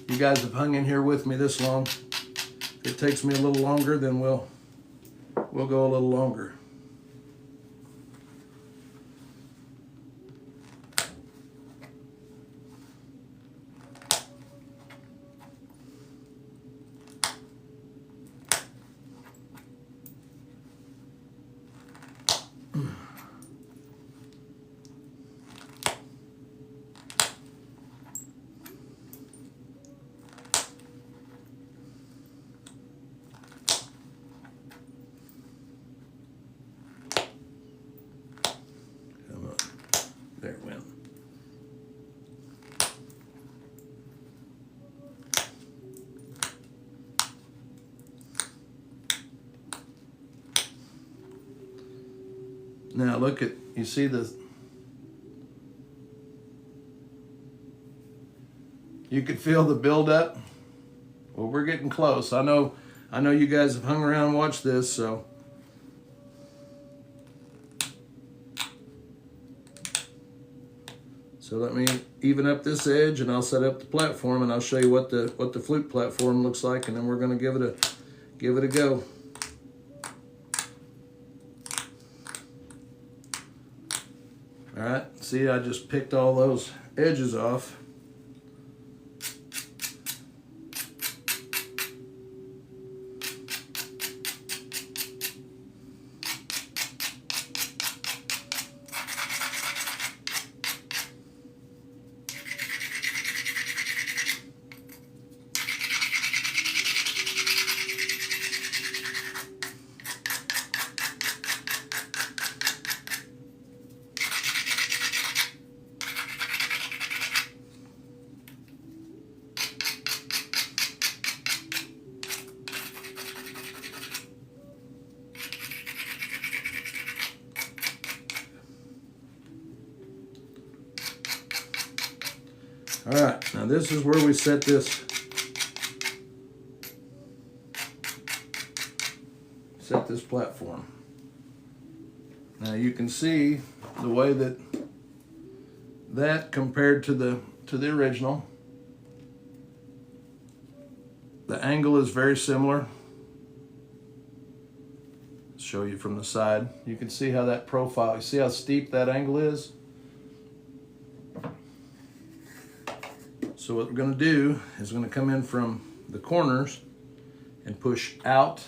Speaker 1: You guys have hung in here with me this long. If it takes me a little longer, then we'll go a little longer. There it went. Now look at, you see the, you could feel the buildup. Well, we're getting close. I know you guys have hung around and watched this, so. So let me even up this edge, and I'll set up the platform, and I'll show you what the flute platform looks like, and then we're going to give it a go. All right, see, I just picked all those edges off. All right, now this is where we set this platform. Now you can see the way that compared to the original. The angle is very similar. I'll show you from the side. You can see how that profile, you see how steep that angle is? So what we're going to do is we're going to come in from the corners and push out.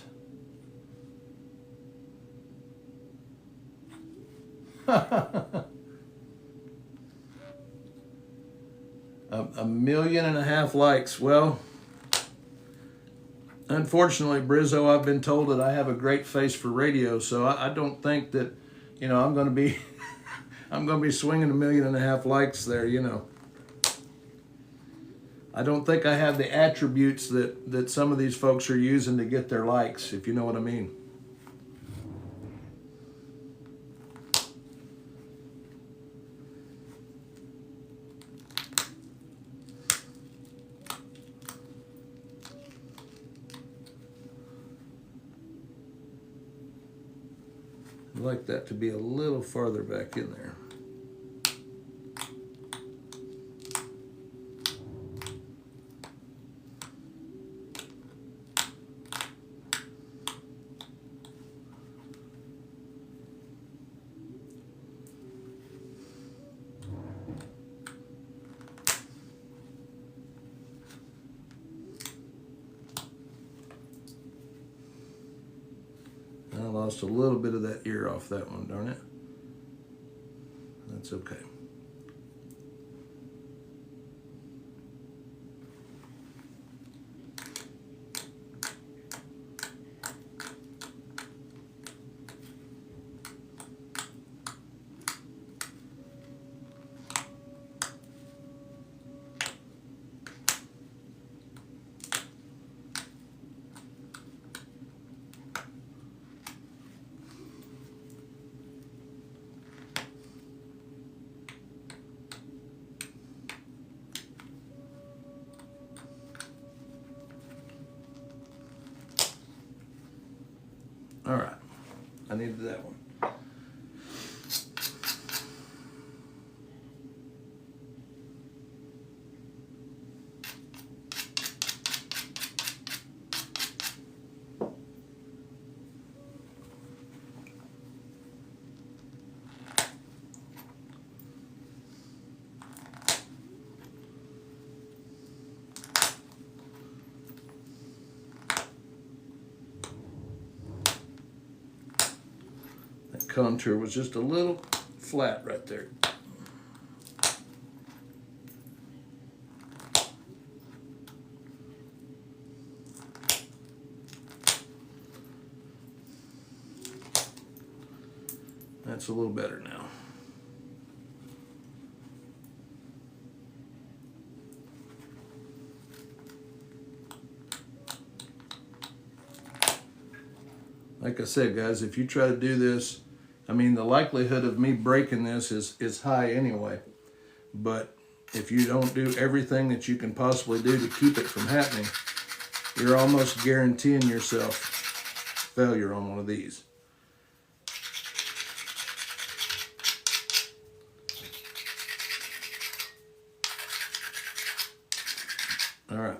Speaker 1: 1.5 million likes. Well, unfortunately, Brizzo, I've been told that I have a great face for radio, so I don't think that, I'm going to be, I'm going to be swinging 1.5 million likes there. I don't think I have the attributes that some of these folks are using to get their likes, if you know what I mean. I'd like that to be a little farther back in there. I lost a little bit of that ear off that one, darn it. That's okay. All right, I needed that one. Contour was just a little flat right there. That's a little better now. Like I said, guys, if you try to do this, I mean, the likelihood of me breaking this is high anyway. But if you don't do everything that you can possibly do to keep it from happening, you're almost guaranteeing yourself failure on one of these. All right.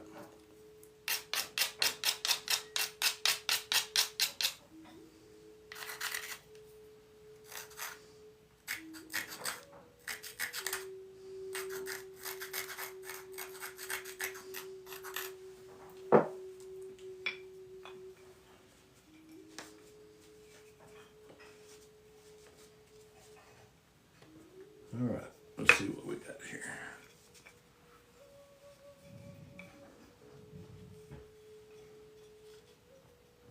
Speaker 1: All right, let's see what we got here.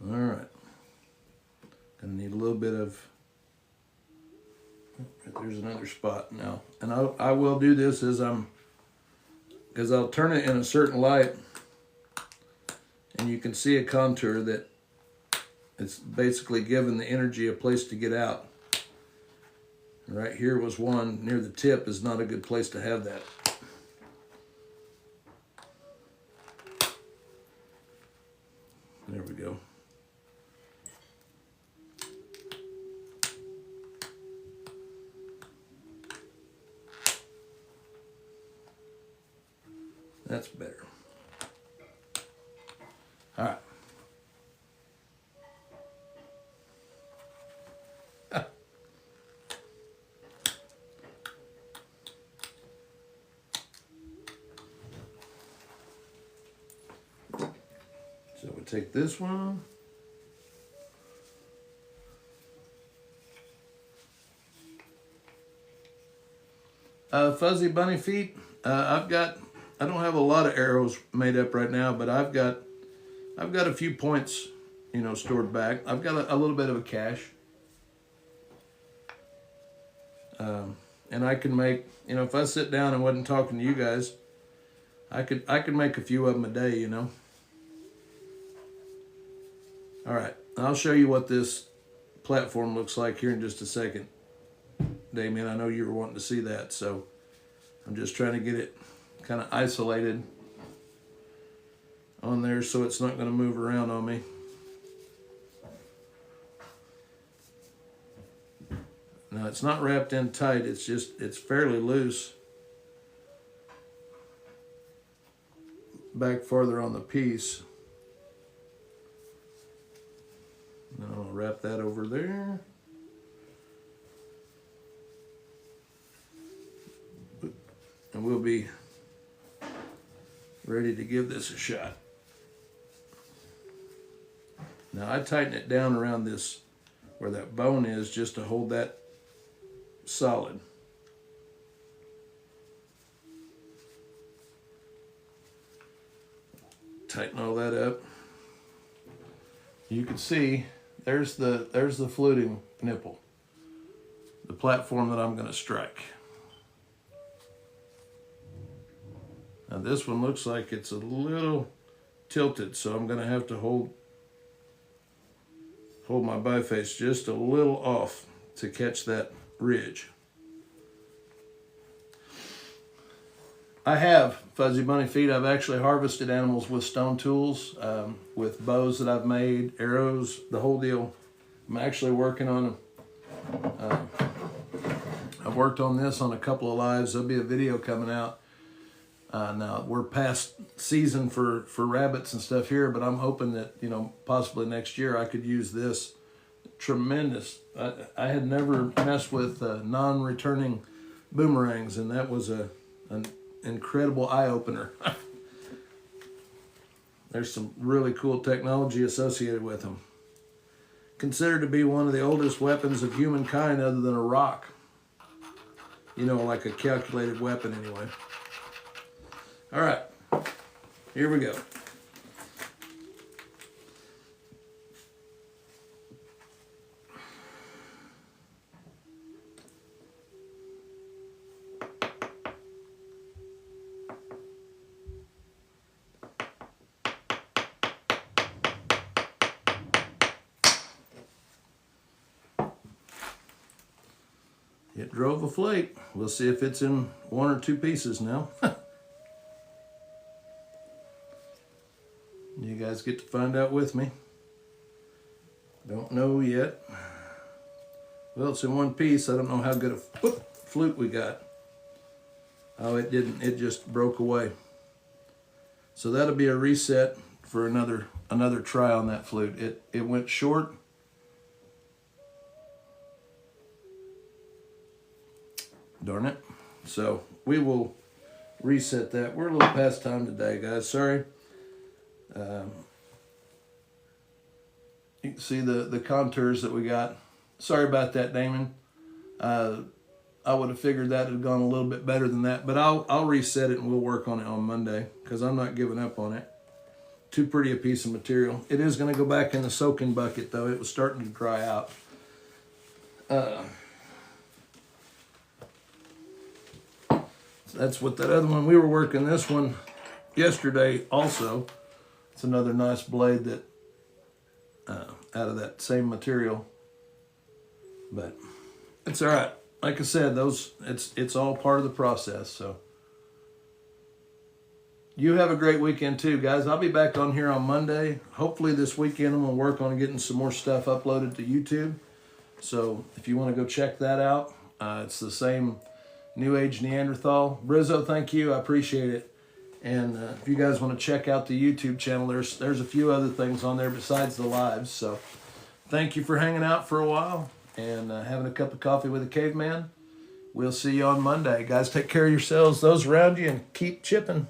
Speaker 1: All right, gonna need a little bit of, there's another spot now. And I will do this because I'll turn it in a certain light and you can see a contour that it's basically giving the energy a place to get out. Right here was one near the tip is not a good place to have that. There we go. That's better. All right. So we take this one. Fuzzy bunny feet. I've got I don't have a lot of arrows made up right now, but I've got a few points, you know, stored back. I've got a little bit of a cache. And I can make, you know, if I sit down and wasn't talking to you guys, I could make a few of them a day, you know. All right, I'll show you what this platform looks like here in just a second. Damien, I know you were wanting to see that, so I'm just trying to get it kind of isolated on there so it's not going to move around on me. Now it's not wrapped in tight, it's fairly loose. Back farther on the piece. Now I'll wrap that over there. And we'll be ready to give this a shot. Now I tighten it down around this, where that bone is, just to hold that solid. Tighten all that up. You can see there's the fluting nipple, the platform that I'm going to strike. Now this one looks like it's a little tilted, so I'm going to have to hold my biface just a little off to catch that ridge. I have Fuzzy Bunny feet. I've actually harvested animals with stone tools, with bows that I've made, arrows, the whole deal. I'm actually working on I've worked on this on a couple of lives. There'll be a video coming out. Now we're past season for rabbits and stuff here, but I'm hoping that, you know, possibly next year I could use this. Tremendous. I had never messed with non-returning boomerangs, and that was an incredible eye-opener. There's some really cool technology associated with them. Considered to be one of the oldest weapons of humankind other than a rock. You know, like a calculated weapon anyway. All right, here we go. It drove a flake. We'll see if it's in one or two pieces now. You guys get to find out with me. Don't know yet. Well, it's in one piece. I don't know how good a flute we got. Oh, it didn't. It just broke away. So that'll be a reset for another try on that flute. It went short. Darn it. So we will reset that. We're a little past time today, guys. Sorry. You can see the contours that we got. Sorry about that, Damon. I would have figured that had gone a little bit better than that, but I'll reset it and we'll work on it on Monday, because I'm not giving up on it. Too pretty a piece of material. It is going to go back in the soaking bucket, though. It was starting to dry out. That's what that other one, we were working this one yesterday also. It's another nice blade that out of that same material, but it's all right. Like I said, it's all part of the process. So you have a great weekend too, guys. I'll be back on here on Monday. Hopefully this weekend I'm gonna work on getting some more stuff uploaded to YouTube. So if you want to go check that out, it's the same New Age Neanderthal. Brizzo, thank you. I appreciate it. And if you guys want to check out the YouTube channel, there's a few other things on there besides the lives. So thank you for hanging out for a while and having a cup of coffee with a caveman. We'll see you on Monday. Guys, take care of yourselves, those around you, and keep chipping.